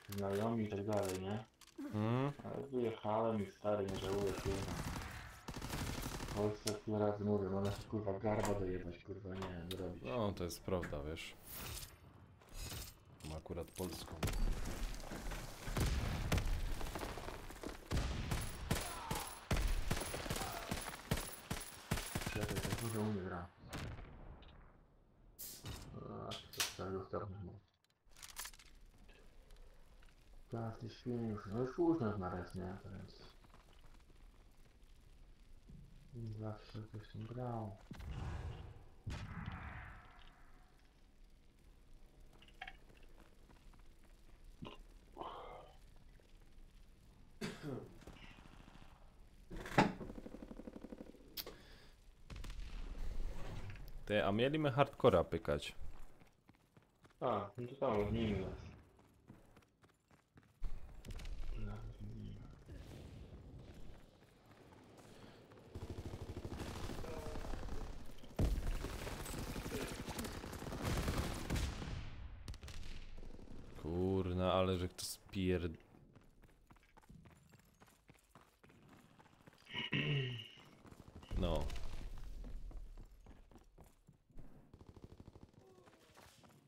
znajomi i tak dalej, nie? Ale wyjechałem i stary, nie żałuję, kurwa. W Polsce tyle razy mówię, można się kurwa garba dojebać, kurwa, nie zrobić. No, to jest prawda, wiesz. Mam akurat polską. Czekaj, to dużo u mnie gra. A, to stary ostatni mógł. Każdy świn już, no już późno na raz, nie? To więc... Zawsze ktoś tam grał. Ty, a mieliśmy hardcora pykać. A, no to tam, nim jest. Nawet nim. Kurna, ale że kto spierd... No.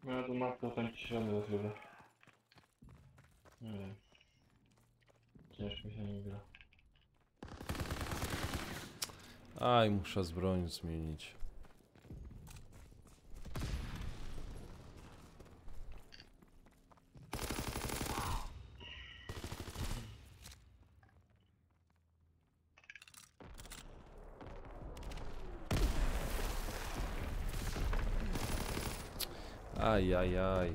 No to matko tam ciszony za chwilę. Nie wiem. Ciężko się nie gra. Aj, muszę zbroję zmienić. Aj, aj, aj.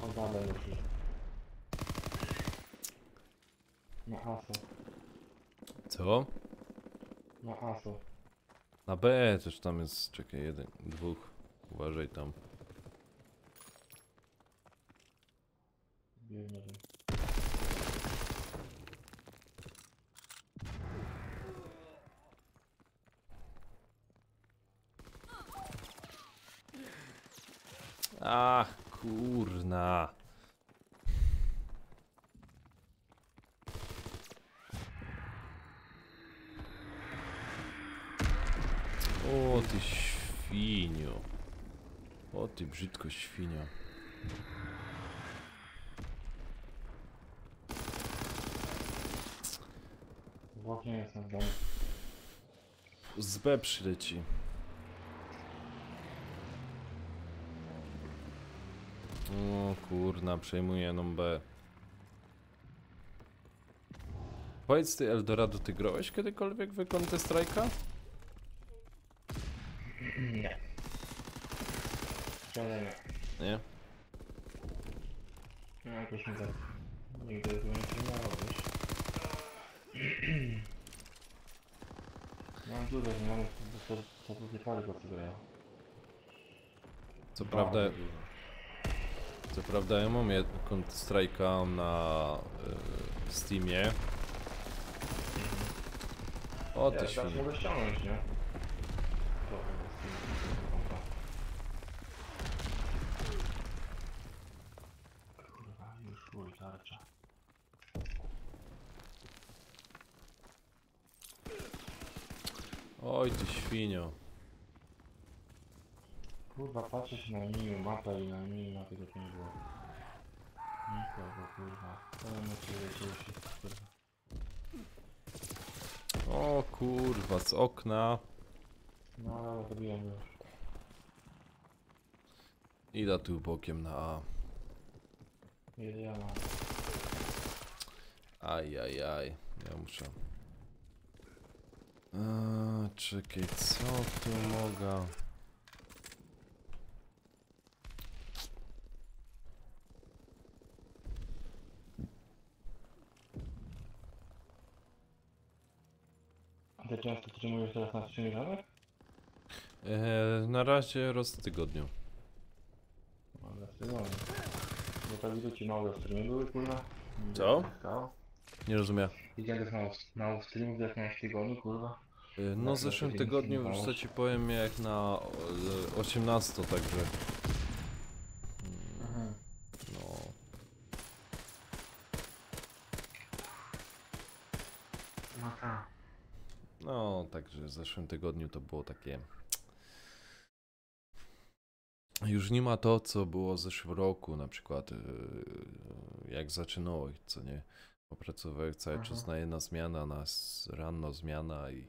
Oddamy już. Na hasło. Co? Na hasło. Na B też tam jest, czekaj, jeden, dwóch. Uważaj tam. Biegnie, że... Ach, kurna. O ty świnio. O ty brzydko świnio. Włoch nie jest na domu. Z B przyleci. O kurna, przejmuję jedną B. Powiedz ty, Eldorado, ty grałeś kiedykolwiek w Counter Strike'a? Nie. Wczoraj nie. Nie? No jakoś nie tak. Nigdy tego nie przyjmowało, wiesz. Mam dużo znajomych, co do tej pory go grają. Co prawda, Bardzo dużo. co prawda ja mam Counter Strike'a na Steamie. O ty Ja, teraz świnio. mogę ściągnąć, nie? Trochę z tym kompa. Kurwa, już chuj, tarcza. Oj ty świnio. Kurwa, patrzę się na minimapę i na minimapie to nie było. Nikogo, kurwa. To na ciebie lecieli wszyscy, kurwa. O kurwa, z okna. No ale zrobiłem już. Idę tu bokiem na A. Jedziemy. Ajajaj, ja muszę. Czekaj, co tu mogę? A ty często streamujesz teraz na streamie żadnych? Na razie raz w tygodniu. Ale sezonie. Bo tak widzę ci mało streamy były, kurwa. Co? Stał. Nie rozumiem. Widziałem też mało streamów, jak miałeś w tygodniu, kurwa. No w zeszłym tygodniu, co ci powiem, jak na 18, także. Mhm. No. No tak. No, także w zeszłym tygodniu to było takie. Już nie ma to, co było w zeszłym roku, na przykład jak zaczynałeś, co nie? Opracowałeś cały czas na jedna zmiana, rano zmiana i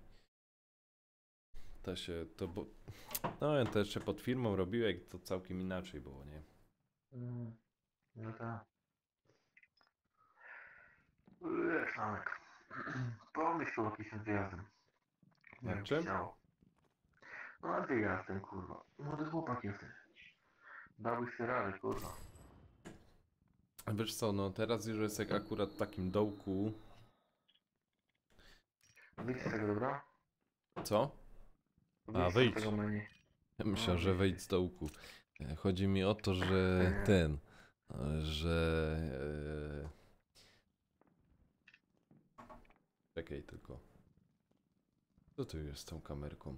to się, no ja to jeszcze pod firmą robiłem, to całkiem inaczej było, nie? No tak. Szanek. Pomyśl o jakimś wyjazdem. Na czym? No na wyjazdem, kurwa. Młody chłopak jesteś. Dałbyś się radę, kurwa. Wiesz co, no teraz już jest jak akurat w takim dołku. Wyjdź z tego, dobra? Co? Wyjdź z wyjdź. tego menu. Ja myślę, że wejdź z dołku. Chodzi mi o to, że że... Czekaj tylko. Co tu jest z tą kamerką?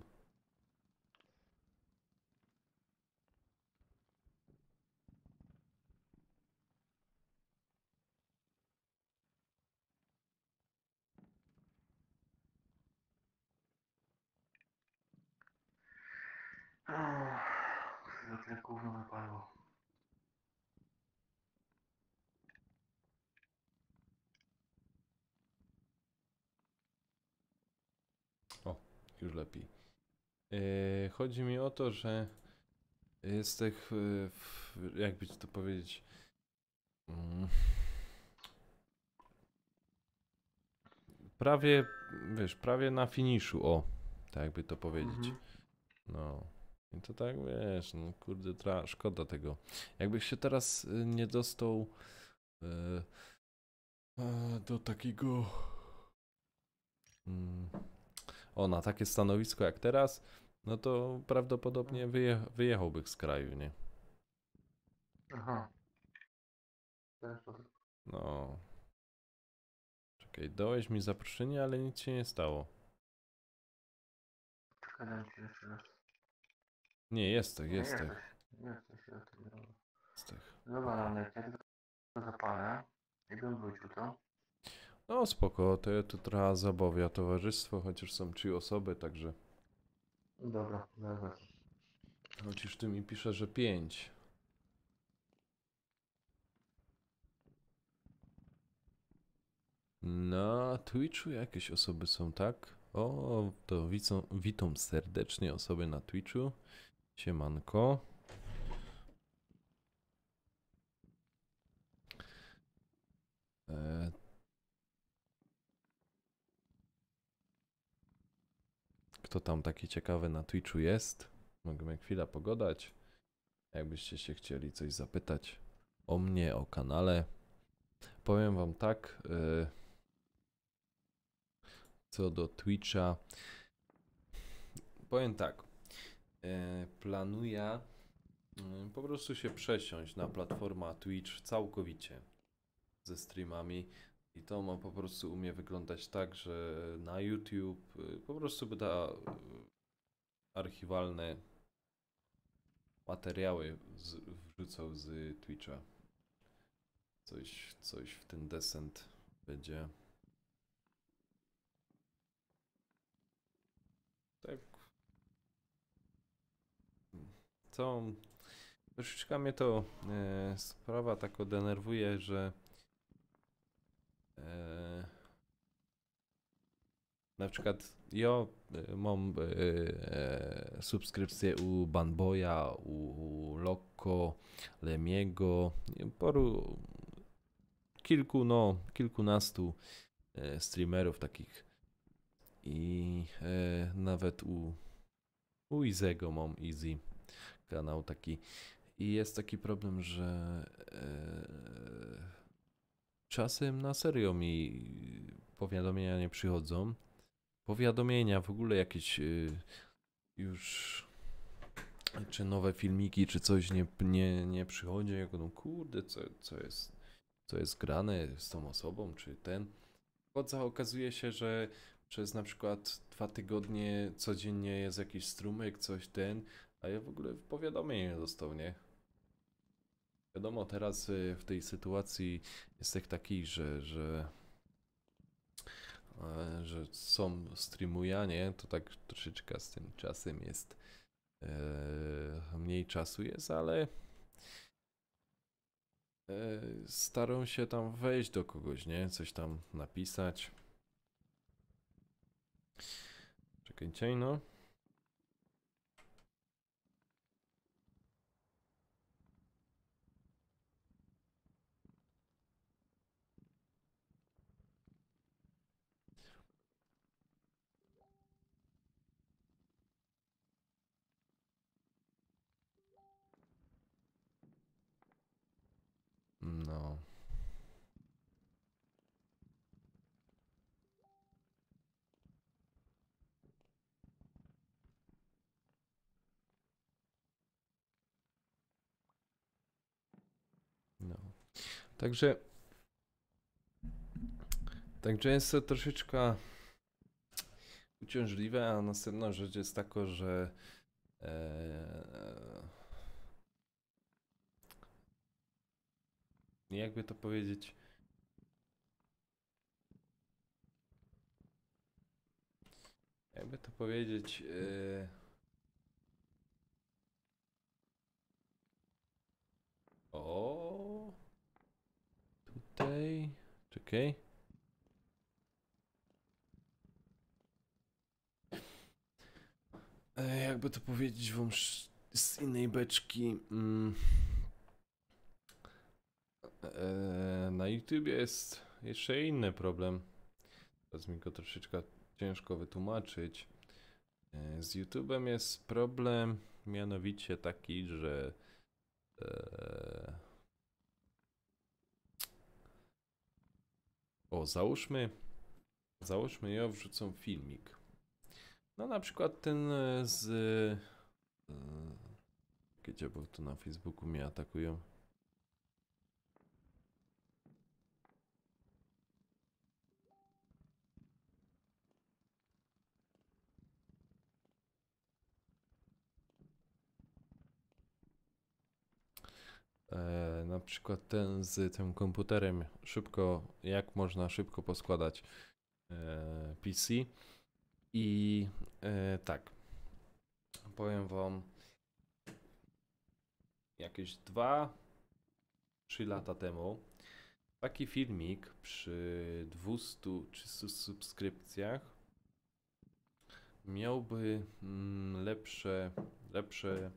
Za tyle gówno wypadło. Już lepiej. Chodzi mi o to, że jest tych, jakby ci to powiedzieć, prawie, wiesz, prawie na finiszu, o, tak jakby to powiedzieć. No. I to tak, wiesz, no kurde, szkoda tego. Jakbyś się teraz nie dostał do takiego... na takie stanowisko jak teraz, no to prawdopodobnie wyjechałbym z kraju, nie? Aha. W ten sposób. No. Czekaj, dałeś mi zaproszenie, ale nic się nie stało. Czekaj, dam ci jeszcze raz. Nie, jesteś. Jesteś, dobra. Dobra, Ranek, ja tylko zapalę i bym wrócił, to? No spoko, to ja tu trochę zabawia towarzystwo, chociaż są 3 osoby, także... Dobra, zaraz. Chociaż ty mi pisze, że 5. Na Twitchu jakieś osoby są, tak? O, to witam serdecznie osoby na Twitchu. Siemanko. Kto tam taki ciekawy na Twitchu jest? Możemy chwilę pogadać. Jakbyście się chcieli coś zapytać o mnie, o kanale. Powiem wam tak, co do Twitcha. Powiem tak, planuję po prostu się przesiąść na platformę Twitch całkowicie ze streamami. I to ma po prostu u mnie wyglądać tak, że na YouTube po prostu będę archiwalne materiały wrzucał z Twitcha. Coś w ten desent będzie. Tak. Co? Troszeczkę mnie to sprawa tak denerwuje, że Na przykład ja mam subskrypcję u Banboya, u Lokko, Lemiego, kilkunastu streamerów takich i nawet u Izego mam Easy kanał taki i jest taki problem, że czasem na serio mi powiadomienia nie przychodzą. Powiadomienia, w ogóle jakieś już czy nowe filmiki, czy coś nie przychodzi, jako no kurde, co jest grane z tą osobą, czy ten. Okazuje się, że przez na przykład 2 tygodnie codziennie jest jakiś strumyk, coś ten, a ja w ogóle powiadomienia nie dostał, nie? Wiadomo, teraz w tej sytuacji jest tak taki, że są streamujanie, to tak troszeczkę z tym czasem jest mniej czasu jest, ale staram się tam wejść do kogoś, nie? Coś tam napisać. Czekajcie, no. No. No. Także jest to troszeczkę uciążliwe, a następna rzecz jest taka, że jakby to powiedzieć, o, tutaj, czekaj. Jakby to powiedzieć wam z innej beczki. Na YouTube jest jeszcze inny problem. Teraz mi go troszeczkę ciężko wytłumaczyć. Z YouTube'em jest problem mianowicie taki, że załóżmy ja wrzucę filmik. No na przykład ten gdzie, bo tu na Facebooku mnie atakują. Na przykład ten z tym komputerem jak można szybko poskładać PC i tak, powiem wam, jakieś 2-3 lata temu taki filmik przy 200-300 subskrypcjach miałby lepsze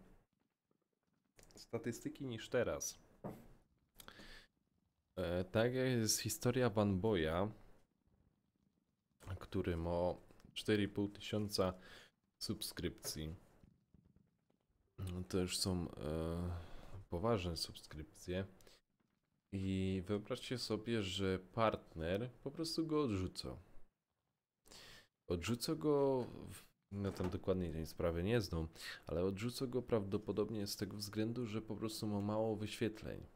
statystyki niż teraz. Tak jak jest historia Banboya, który ma 4,5 tysiąca subskrypcji. To już są poważne subskrypcje. I wyobraźcie sobie, że partner po prostu go odrzuca. Odrzuca go, no tam dokładnie tej sprawy nie znam, ale odrzuca go prawdopodobnie z tego względu, że po prostu ma mało wyświetleń.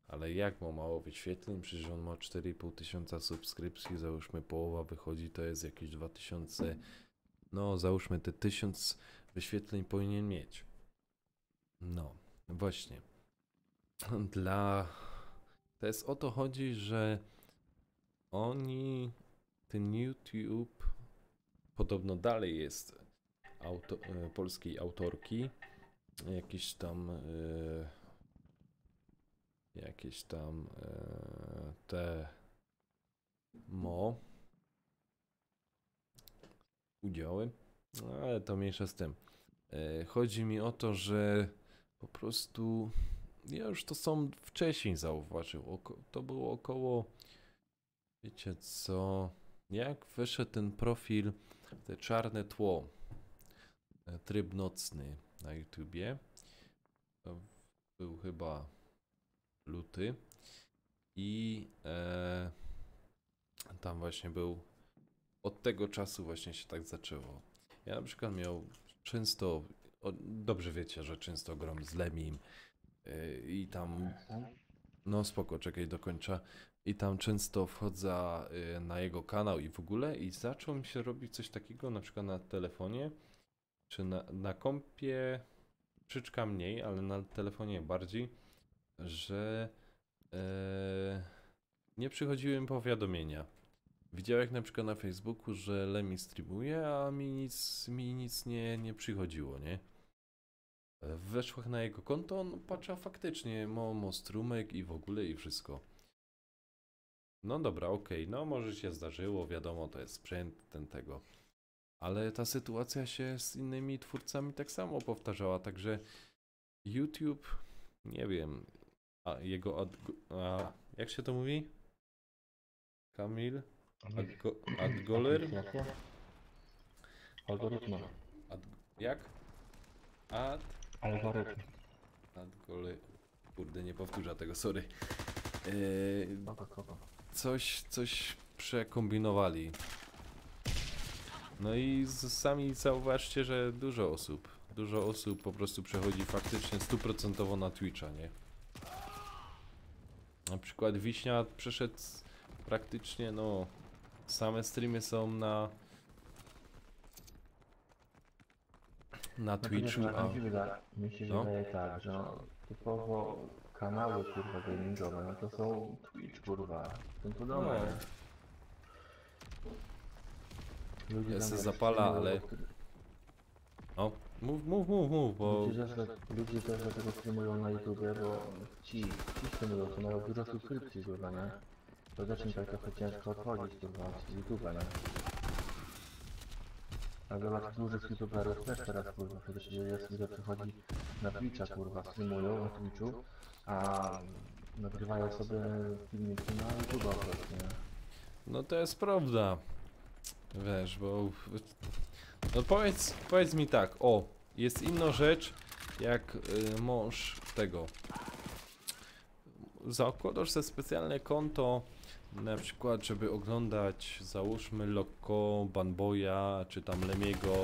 Ale jak ma mało wyświetleń? Przecież on ma 4,5 tysiąca subskrypcji, załóżmy połowa wychodzi, to jest jakieś 2000, no załóżmy te 1000 wyświetleń powinien mieć. No, właśnie. To jest o to chodzi, że ten YouTube podobno dalej jest polskiej autorki, jakieś tam te udziały, no, ale to mniejsza z tym. Chodzi mi o to, że po prostu ja już to sam wcześniej zauważył. To było około, wiecie co, jak wyszedł ten profil, te czarne tło, tryb nocny na YouTubie, to był chyba luty i tam właśnie był, od tego czasu właśnie się tak zaczęło. Ja na przykład miał często, dobrze wiecie, że często gram z Lemim i tam, no spoko, czekaj dokończę. I tam często wchodzę na jego kanał i w ogóle i zaczął mi się robić coś takiego na przykład na telefonie, czy na kompie troszeczkę mniej, ale na telefonie bardziej, że nie przychodziły mi powiadomienia. Widziałem na przykład na Facebooku, że Lemi streamuje, a mi nic nie przychodziło, nie? Weszłam na jego konto, on patrza faktycznie, Momo strumyk i w ogóle i wszystko. No dobra, okej, no może się zdarzyło, wiadomo, to jest sprzęt, tego. Ale ta sytuacja się z innymi twórcami tak samo powtarzała, także YouTube, nie wiem, a jego jak się to mówi? Kamil? Adgoler? Algorytmy. Jak? Algorytm. Adgoler... Kurde, nie powtórzę tego, sorry. Kogo? Coś przekombinowali. No i sami zauważcie, że dużo osób po prostu przechodzi faktycznie 100% na Twitcha, nie? Na przykład Wiśnia przeszedł praktycznie, no, same streamy są na Twitchu, a... Mi się No. wydaje tak, że typowo kanały kurwa gamingowe, no to są Twitch kurwa, tym podobne. Ludzie Ja tam se tak zapala, streamują, ale... No, mów, bo... Ludzie też dlatego streamują na YouTubie, bo ci streamują, to mają dużo subskrypcji kurwa, nie? To też im tak trochę ciężko odchodzić kurwa z YouTube'a, nie? A zobacz, dużych youtuberów też teraz kurwa, przecież jest ludzie przychodzi na Twitcha kurwa, streamują na Twitchu, a nagrywają sobie filmiki na YouTube'a obecnie. No to jest prawda. Wiesz, bo... No powiedz mi tak, jest inna rzecz, jak mąż tego... Zakładasz sobie specjalne konto, na przykład, żeby oglądać, załóżmy, Loco, Banboya, czy tam Lemiego.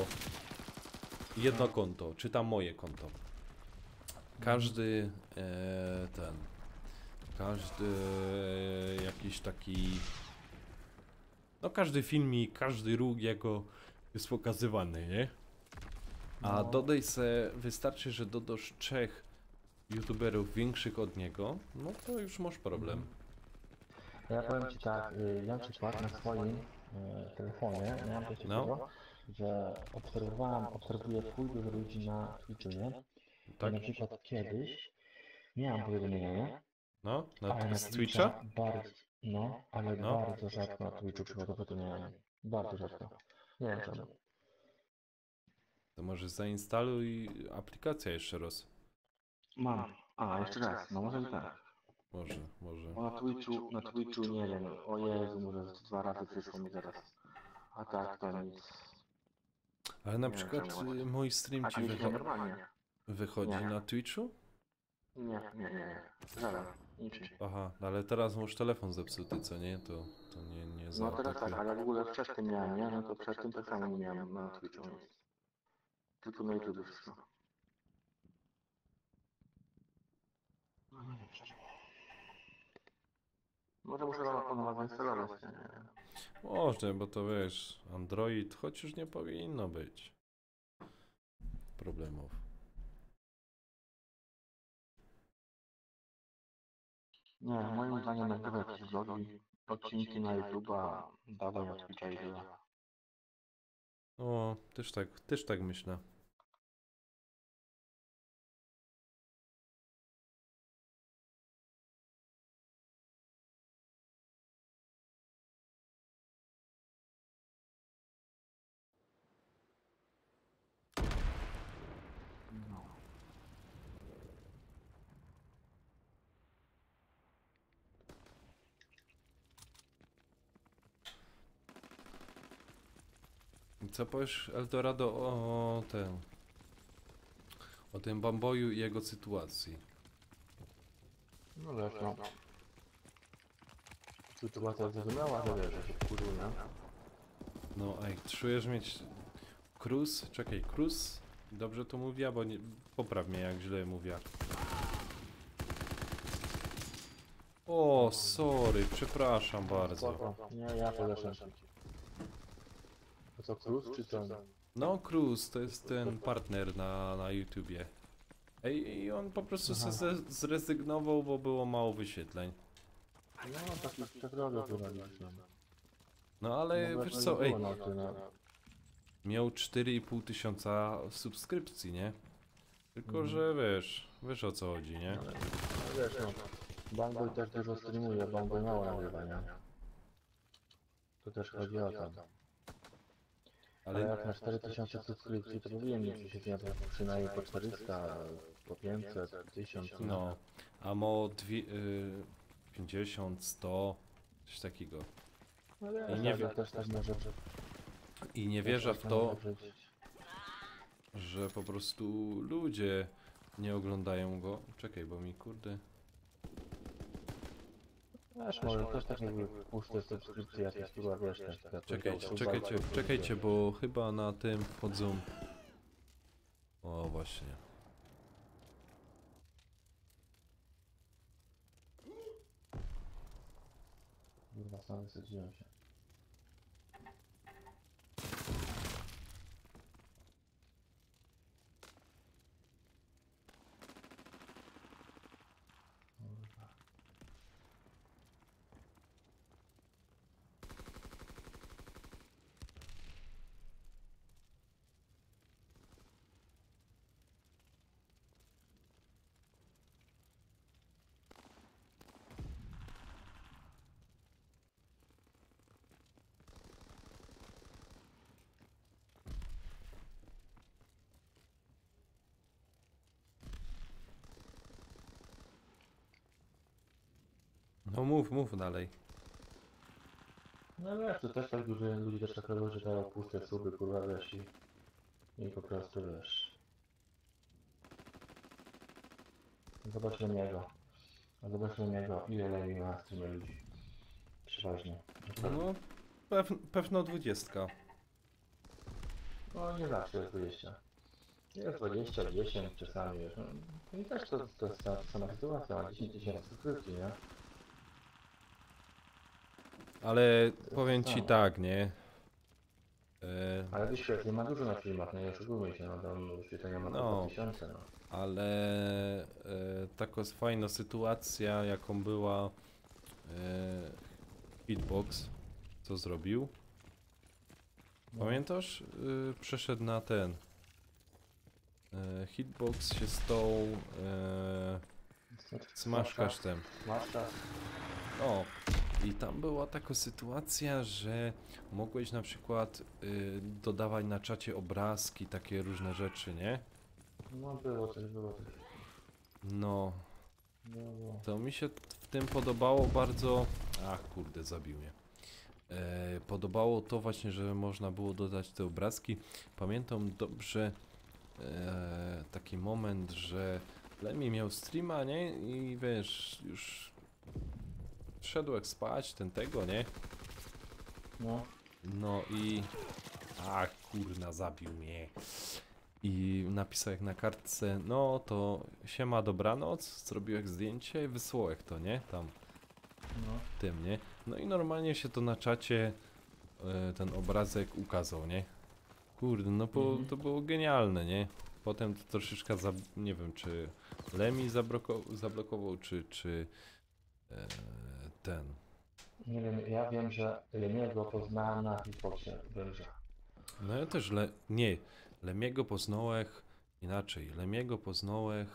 Jedno konto, czy tam moje konto. Każdy każdy jakiś taki... No każdy filmik, każdy ruch jego jest pokazywany, nie? A dodaj se, wystarczy, że dodasz 3 youtuberów większych od niego, no to już masz problem. Ja powiem ci tak, ja na przykład na swoim telefonie miałem coś takiego, że obserwuję dużo ludzi na Twitchu, nie? Tak? I na przykład kiedyś miałem powiadomienia, nie? No, Ale z Twitcha? Ale No. bardzo rzadko na Twitchu przychodzą powiadomienia. Bardzo rzadko. Nie wiem czemu. To może zainstaluj aplikację jeszcze raz. Mam. Jeszcze raz, no może i tak. Może. Bo na Twitchu nie wiem, o Jezu, może 2 razy przyszło mi zaraz. A tak to nic. Ale na Nie, przykład czemu? mój stream A ci kiedyś normalnie. wychodzi Nie. na Twitchu? Nie. Żaden. Niczym. Aha, ale teraz masz telefon zepsuty, co nie? To nie No teraz tak, zaatakuje. ale w ogóle przedtem miałem, nie? No to przed tym tak samo nie miałem na Twitchu nic. Tylko na YouTube wszystko. No nie wiem czemu. Może muszę wam po nowo zainstalować, nie? Może, bo to wiesz, Android, chociaż nie powinno być problemów. Nie, moim zdaniem nagrywaj jakieś vlogi, odcinki na YouTube'a, dawaj na Twitcha i tyle. O, też tak myślę. Co powiesz, Eldorado, o tym Bamboju i jego sytuacji? No wiesz, no. Sytuacja zrozumiała, że wiesz, że się wkurzył, nie? No, ej, czujesz mieć Cruz? Czekaj, Cruz? Dobrze to mówię, bo nie, popraw mnie jak źle mówię. O, sorry, przepraszam bardzo. Spoko. Nie, ja podeszłem. To co, Cruz czy co? No, Cruz to jest ten partner na YouTubie. Ej, i on po prostu Aha. zrezygnował, bo było mało wyświetleń. No, taki przegrody wyraliśmy. No ale Mogę wiesz to co, nie ej, było na tyle. miał 4,5 tysiąca subskrypcji, nie? Tylko, Mhm. że wiesz o co chodzi, nie? No wiesz, no. Bangboy też dużo streamuje, Bangboy mało nagrywa, nie? To też chodzi o to. Ale jak na 4000 subskrypcji, to powinien mieć wyświetlenia przynajmniej po 400, po 500, 1000. No, a mo 50, 100, coś takiego. No wiesz, I nie ale wie- też tak może... I nie wierzę w też tak to, może być. że po prostu ludzie nie oglądają go. Czekaj, bo mi kurde... Wiesz, może też tak jakby puszczę subskrypcje jakieś, chyba wiesz, też tak Czekajcie, bo chyba na tym wchodzą... O, właśnie. Kurwa, sam wysadziłem się. Kurwa. No mów dalej. No wiesz, to też tak dużo ludzi też tak robią, że teraz puszczę suby, kurwa, wiesz, i po prostu, wiesz... Zobacz Lemiego. Zobacz Lemiego, ile Lemi ma w streamie ludzi. Przeważnie. No, pewno 20. No nie zawsze jest 20. Jest 20, 10 czasami, wiesz. No i też to jest ta sama sytuacja, ma 10 000 subskrypcji, nie? Ale powiem ci samo. tak, nie? Ale wyświetleń ma dużo na filmach, nie oszukujmy się, no tam wyświetlenia ma No. po 1000, no. Ale taka fajna sytuacja, jaką była Hitbox, co zrobił. No. Pamiętasz? Przeszedł na ten. Hitbox się stał Smash Cashtem. Masz czas? O, i tam była taka sytuacja, że mogłeś na przykład dodawać na czacie obrazki, takie różne rzeczy, nie? No było coś, było coś. No, Było. to mi się w tym podobało bardzo... Ach, kurde, zabił mnie. Podobało to właśnie, że można było dodać te obrazki. Pamiętam dobrze taki moment, że Lemmy miał streama, nie? I wiesz, już szedł jak spać, tego, nie? No. No i... Ach, kurna, zabił mnie. I napisał jak na kartce, no to siema, dobranoc, zrobiłeś zdjęcie i wysłał jak to, nie? Tam, No. tym, nie? No i normalnie się to na czacie ten obrazek ukazał, nie? Kurde, no bo Mhm. to było genialne, nie? Potem to troszeczkę, nie wiem, czy Lemmy zablokował, czy ten. Nie wiem, ja wiem, że Lemiego poznałem na Hitboxie, wiem, że. No ja też, nie, Lemiego poznałem inaczej. Lemiego poznałem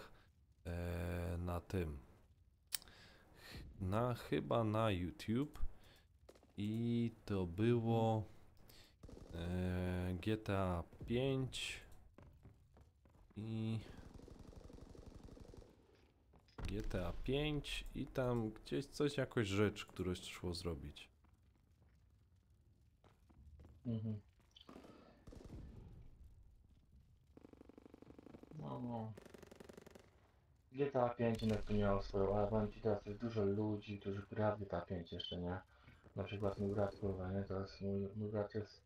na tym, chyba na YouTube i to było GTA 5 i GTA 5 i tam gdzieś coś, jakoś rzecz, którą szło zrobić. Mhm. No. GTA 5 jednak to miało swoją, ale powiem ci teraz jest dużo ludzi, którzy gra w GTA 5 jeszcze, nie? Na przykład mój brat, kurwa, nie? To jest mój brat jest...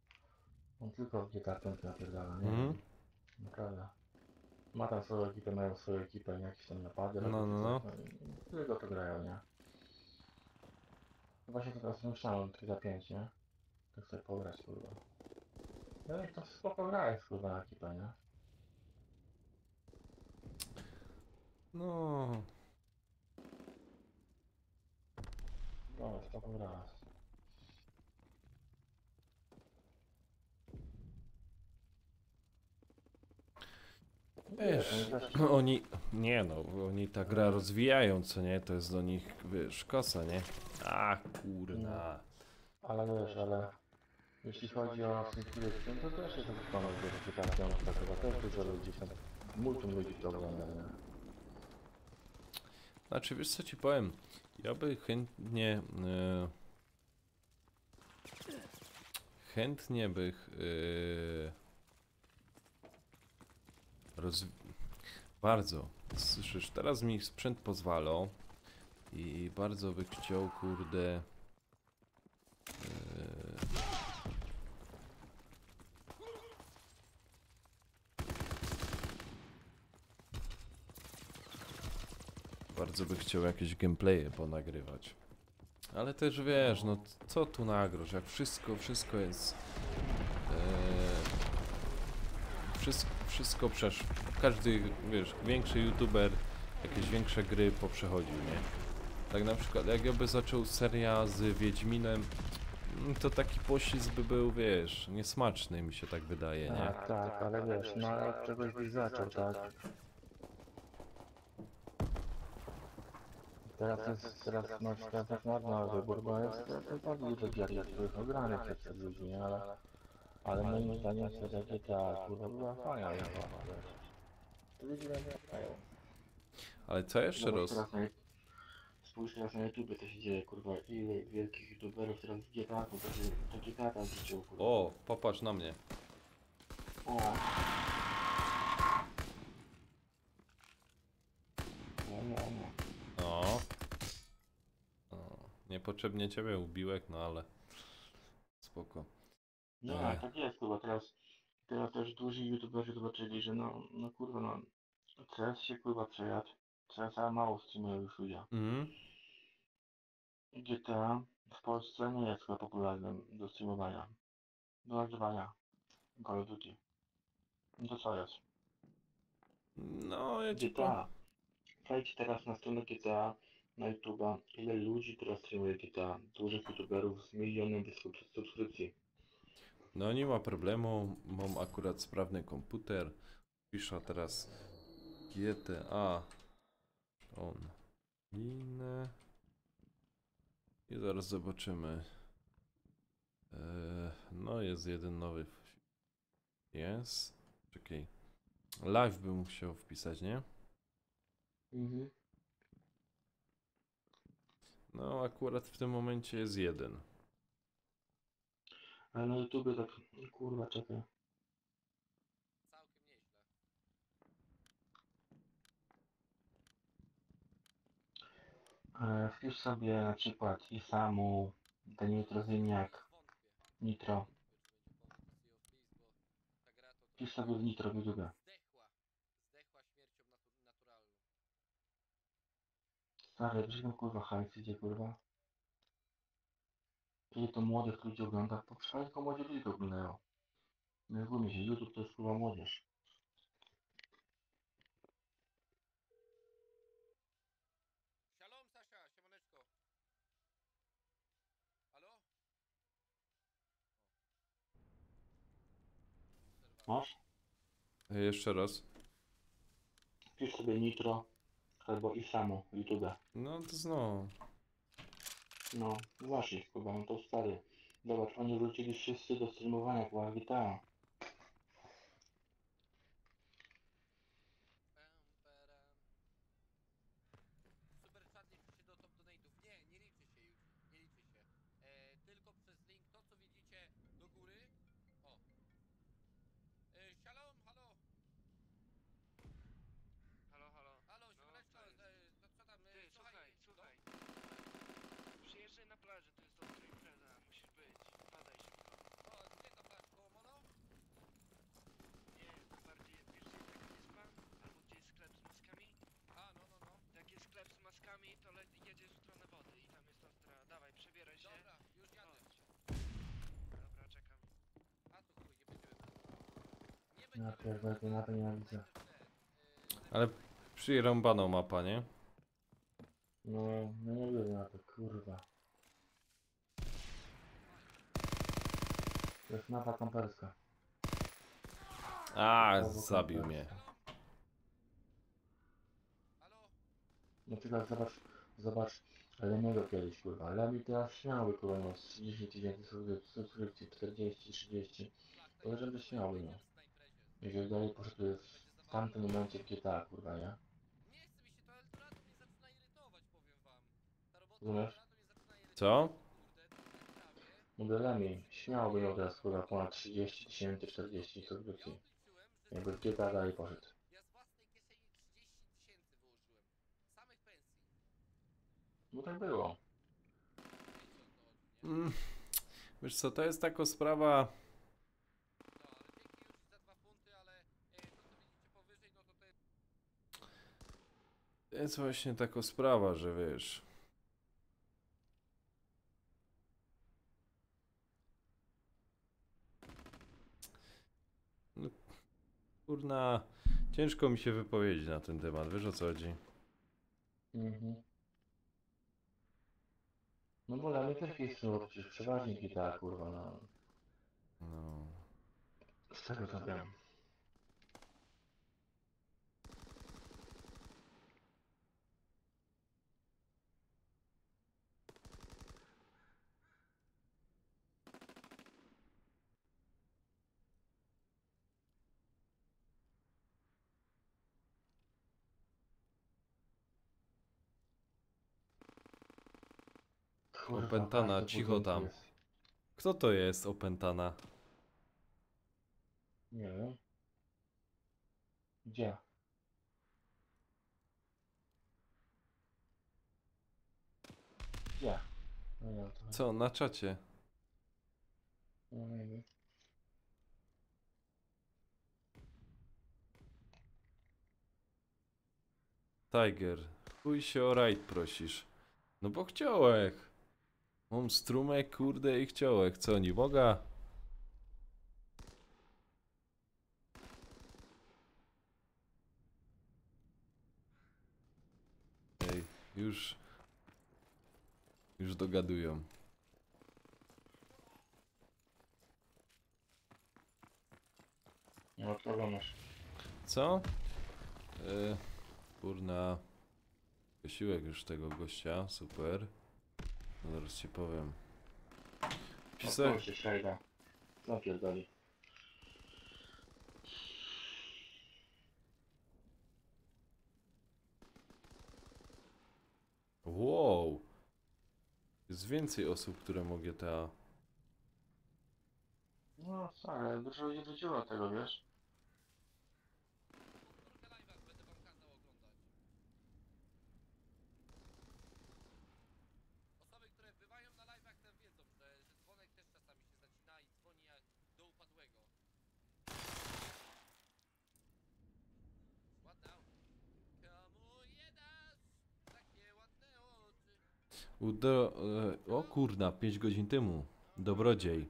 On tylko w GTA 5 napierdala, nie? Mhm. Naprawdę. Ma tam swoją ekipę, mają swoją ekipę, jakieś tam napady, No, robią czy no, coś, no i tylko to grają, nie? Właśnie to teraz myślałem, GTA 5, nie? Tak sobie pograć, kurwa. No i to spoko gra jest, kurwa, na ekipę, nie? no. No, spoko gra jest. Wiesz, no i też- oni, nie no, oni ta gra rozwijają, co nie? To jest do nich, wiesz, kosa, nie? A kurna. Ale wiesz, ale jeśli chodzi o subskrypcję, to też jest jakiś pomysł do GTA 5, tak chyba też dużo ludzi, tam multum ludzi to ogląda, nie? Znaczy, wiesz co ci powiem? Ja by chętnie, chętnie bych, bardzo, słyszysz, teraz mi sprzęt pozwala i bardzo by chciał, kurde, bardzo by chciał jakieś gameplaye ponagrywać. Ale też wiesz, no co tu nagroż, jak wszystko jest... wszystko przecież... Każdy, wiesz, większy youtuber jakieś większe gry poprzechodził, nie? Tak na przykład jak ja by zaczął seria z Wiedźminem, to taki poślizg by był, wiesz, niesmaczny mi się tak wydaje, nie? Tak, tak, ale wiesz, no ale od czegoś byś zaczął, tak? Teraz jest marna wybór, bo jest bardzo dużo gier, których ogranych przez ludzi, nie? Ale moim zdaniem seria GTA, kurwa, była fajna, wiesz. Ludzie nie grają. Ale co jeszcze roz... Spójrz teraz na YouTube, co się dzieje, kurwa, ile wielkich youtuberów teraz w GTA, to GTA tam rzucił, kurwa. O, popatrz na mnie. O. No. O. O. Niepotrzebnie ciebie ubiłek, no ale... Spoko. No, tak jest, kurwa, teraz też duzi youtuberzy zobaczyli, że no kurwa, no, CS się kurwa przejadł, CS-a mało streamuje już ludzie. Mhm. GTA w Polsce nie jest chyba popularnym do streamowania, do nagrywania Call of Duty. No to co jest? No, ja ci powiem. GTA. Wejdź teraz na stronę GTA, na YouTube'a, ile ludzi teraz streamuje GTA, dużych youtuberów z milionem subskrypcji. No nie ma problemu, mam akurat sprawny komputer. Piszę teraz GTA Online i zaraz zobaczymy. No jest jeden nowy. Jest. Czekaj. Live bym musiał wpisać, nie? Mhm. No akurat w tym momencie jest jeden. Ale na YouTubie tak, kurwa, czekaj. Wpisz sobie na przykład Isamu, ten Nitrozyniak, Nitro. Wpisz sobie w Nitro w YouTube. Stary, brzydko kurwa hajs idzie, kurwa. Kiedy to młodych ludzi ogląda, to przynajmniej tylko młodzi ludzie to oglądają. Nie rozumie się, YouTube to jest kurwa młodzież. Shalom Sasia, siemaneczko. Halo? Masz? Jeszcze raz. Wpisz sobie Nitro albo Isamu w YouTube. No to znowu. No, właśnie, kurwa, no to stary. Zobacz, oni wrócili wszyscy do streamowania chyba GTA. Super chat liczy się do top donate'ów. Nie liczy się już. Nie liczy się. Tylko przez link to co widzicie do góry. O. Shalom, halo. Ja pierdolę, na to nienawidzę. Ale przyrąbaną mapa, nie? No, no nie lubię na to, kurwa. To jest mapa kamperska. A, Albo zabił kamperska. mnie. Halo? Na przykład zobacz Lemiego kiedyś, kurwa. Lemi teraz śmiałby, kurwa, no, z 30 000 subskrypcji, 40, 30. Podejrzewam, że śmiałby, no. Jeżeli dalej poszedł w tamtym momencie w GTA, kurwa, nie? Nie chce mi się to Eldorado, mnie zaczyna irytować, powiem wam. Ta robota Rozumiesz? Eldorado mnie zaczyna irytować. Co? Kurde, to tak prawie. Mówię, Lemi, śmiałby miał teraz, kurwa, ponad 30 000, 40 Ja subskrypcji. obliczyłem, że Jakby w GTA dalej poszedł. ja z własnej kieszeni 30 000 wyłożyłem. Samych pensji. No tak było. Wiecie o co chodzi, nie? Wiesz co, to jest taka sprawa... No, ale dzięki już za 2 funty, ale to co widzicie powyżej, no to jest... To jest właśnie taka sprawa, że wiesz... No, kurna, ciężko mi się wypowiedzieć na ten temat, wiesz o co chodzi? Mhm. No bo Lemi też jest słowo, przecież przeważnie GTA, kurwa, no. No... Z tego co wiem. Kurwa, Opętana, każdy cicho budynku tam. jest. Kto to jest opętana? Nie wiem. Gdzie? Gdzie? No nie wiem, to chodzi. Co, na czacie? No nie wiem. Tiger, chuj się o rajd prosisz. No bo chciałek. Mam strumek, kurde i chciałek. Co, nie mogę? Ej, już... Już dogadują. No co masz? Co? Kurna... Wysiłek już tego gościa, super. No zaraz ci powiem. Pisek. O, się szejda. Co pierdoli? Wow! Jest więcej osób, które mogą GTA. No stary, dużo ludzi wróciło tego, wiesz? Po live'ach będę wam kazał oglądać. Osoby, które bywają na live'ach, te wiedzą, że dzwonek też czasami się zacina i dzwoni jak do upadłego. Ładne auto. Komu je dasz takie ładne oczy? O kurna, 5 godzin temu. Dobrodziej. Już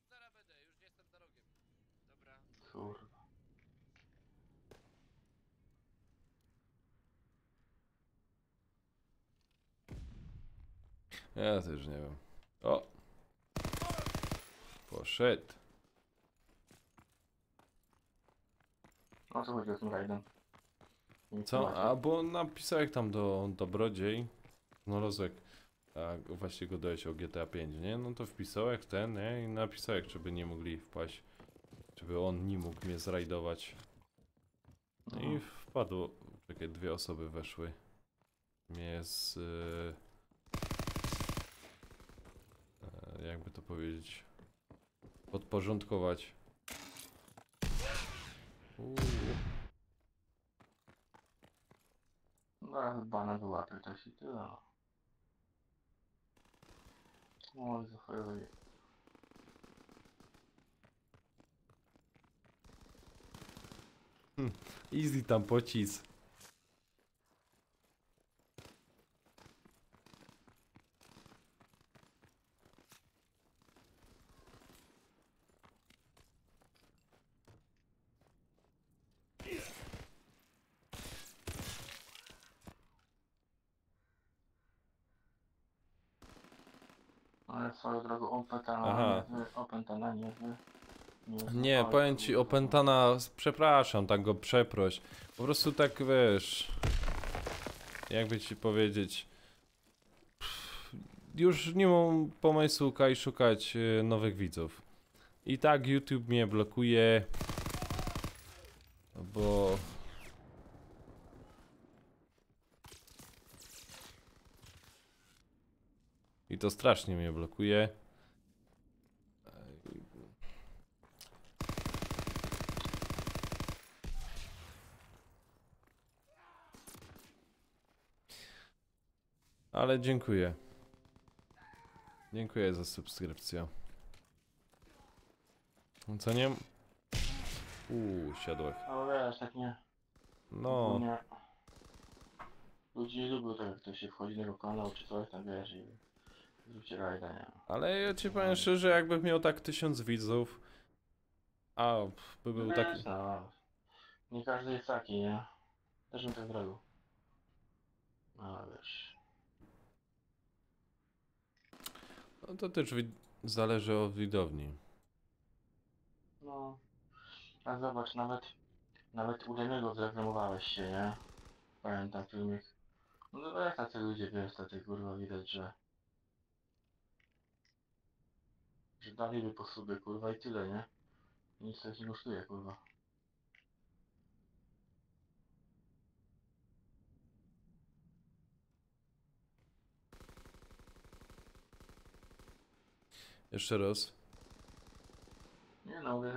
zaraz będę, już jestem za rogiem. Dobra. Kurwa. Ja też nie wiem. O! Poszedł. O co chodzi z tym rajdem? Nic nie Co? macie. A bo napisał jak tam do Dobrodziej. Znalazł jak właśnie go dałeś o GTA 5, nie? No to wpisał jak ten, nie? I napisał jak żeby nie mogli wpaść. Żeby on nie mógł mnie zrajdować. No i wpadło. Czekaj, 2 osoby weszły. Mnie z... jakby to powiedzieć... Podporządkować. Zaraz bana wyłapię też i tyle. Oj, za chujowy. Easy tam pocisk. Ale swoją drogą Aha. opętana nie wy. Nie, powiem ci, opętana, przepraszam, tak go przeproś. Po prostu tak, wiesz, jakby ci powiedzieć, już nie mam pomysłu, kaj szukać nowych widzów. I tak YouTube mnie blokuje, bo... I to strasznie mnie blokuje. Ale dziękuję. Dziękuję za subskrypcję. Co nie? Siadłek. No wiesz, tak nie. No, Nie. Ludzie nie lubią tak, jak ktoś się wchodzi na jego kanał czy coś tam, wiesz, i zróbcie rajda, nie? ale ja ci powiem szczerze, jakbym miał tak 1000 widzów, a by był taki... Wiesz, no. Nie każdy jest taki, nie? Też bym tak zrobił. No wiesz. No to też zależy od widowni. No. A zobacz, nawet u Demiego zreklamowałeś się, nie? Pamiętam filmik. No jak tacy ludzie, wiesz, tacy kurwa widać, że daliby po sobie, kurwa, i tyle, nie? Nic to nie kosztuje, kurwa. Jeszcze raz. Nie no, wiesz,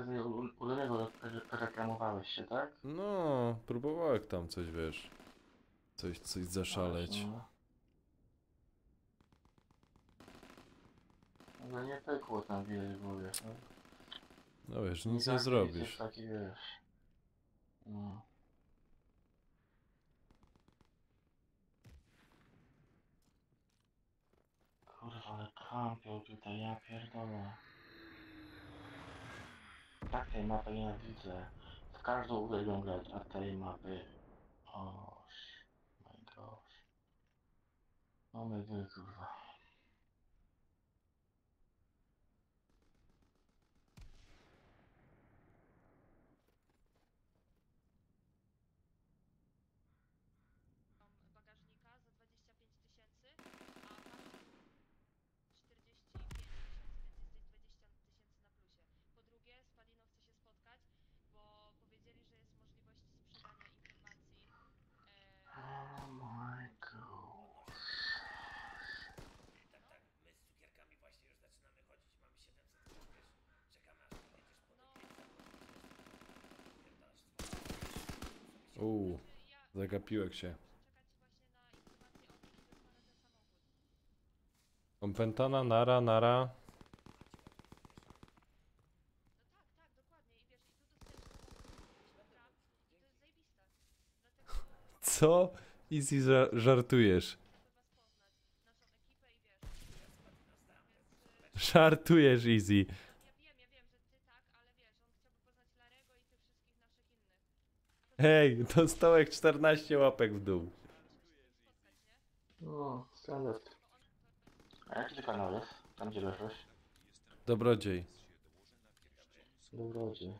u Demiego reklamowałeś się, tak? No, próbowałem tam coś, wiesz, coś zaszaleć. Właśnie, no. Ale nie pykło tam widać, bo wiesz, no. No wiesz, Nie nic nie każdy zrobisz. jest taki, wiesz. No. Kurwa, ale kampią tutaj, ja pierdolę. Tak tej mapy nienawidzę. W każdą uwielbiam grać, a tej mapy... O, my gosh. Mamy wy, kurwa. bagażnika za 25 000, a max 45 000, więc jesteś 20 000 na plusie. Po drugie, z Paliną chcę się spotkać, bo powiedzieli, że jest możliwość sprzedania informacji. Oh my gosh. Tak, tak, my z cukierkami właśnie już zaczynamy chodzić, mamy 700, wiesz, czekamy aż pojedziesz po do Zagapiłek się. Muszę czekać właśnie na informację o tym, że dostanę ten samochód. Opętana, nara. No tak, tak, dokładnie. I wiesz, i tu dostajesz samochód, i to jest zajebiste. Dlatego Co? Easy, żartujesz. chcę was poznać, naszą ekipę i wiesz. Więc Żartujesz, Easy. ja wiem, że ty tak, ale wiesz, on chciałby poznać Larego i tych wszystkich naszych innych. Hej, dostałek 14 łapek w dół. Spotkać, nie? No, standard. A jaki to kanał jest? Tam gdzie leżysz? Dobrodziej. Dobrodzie.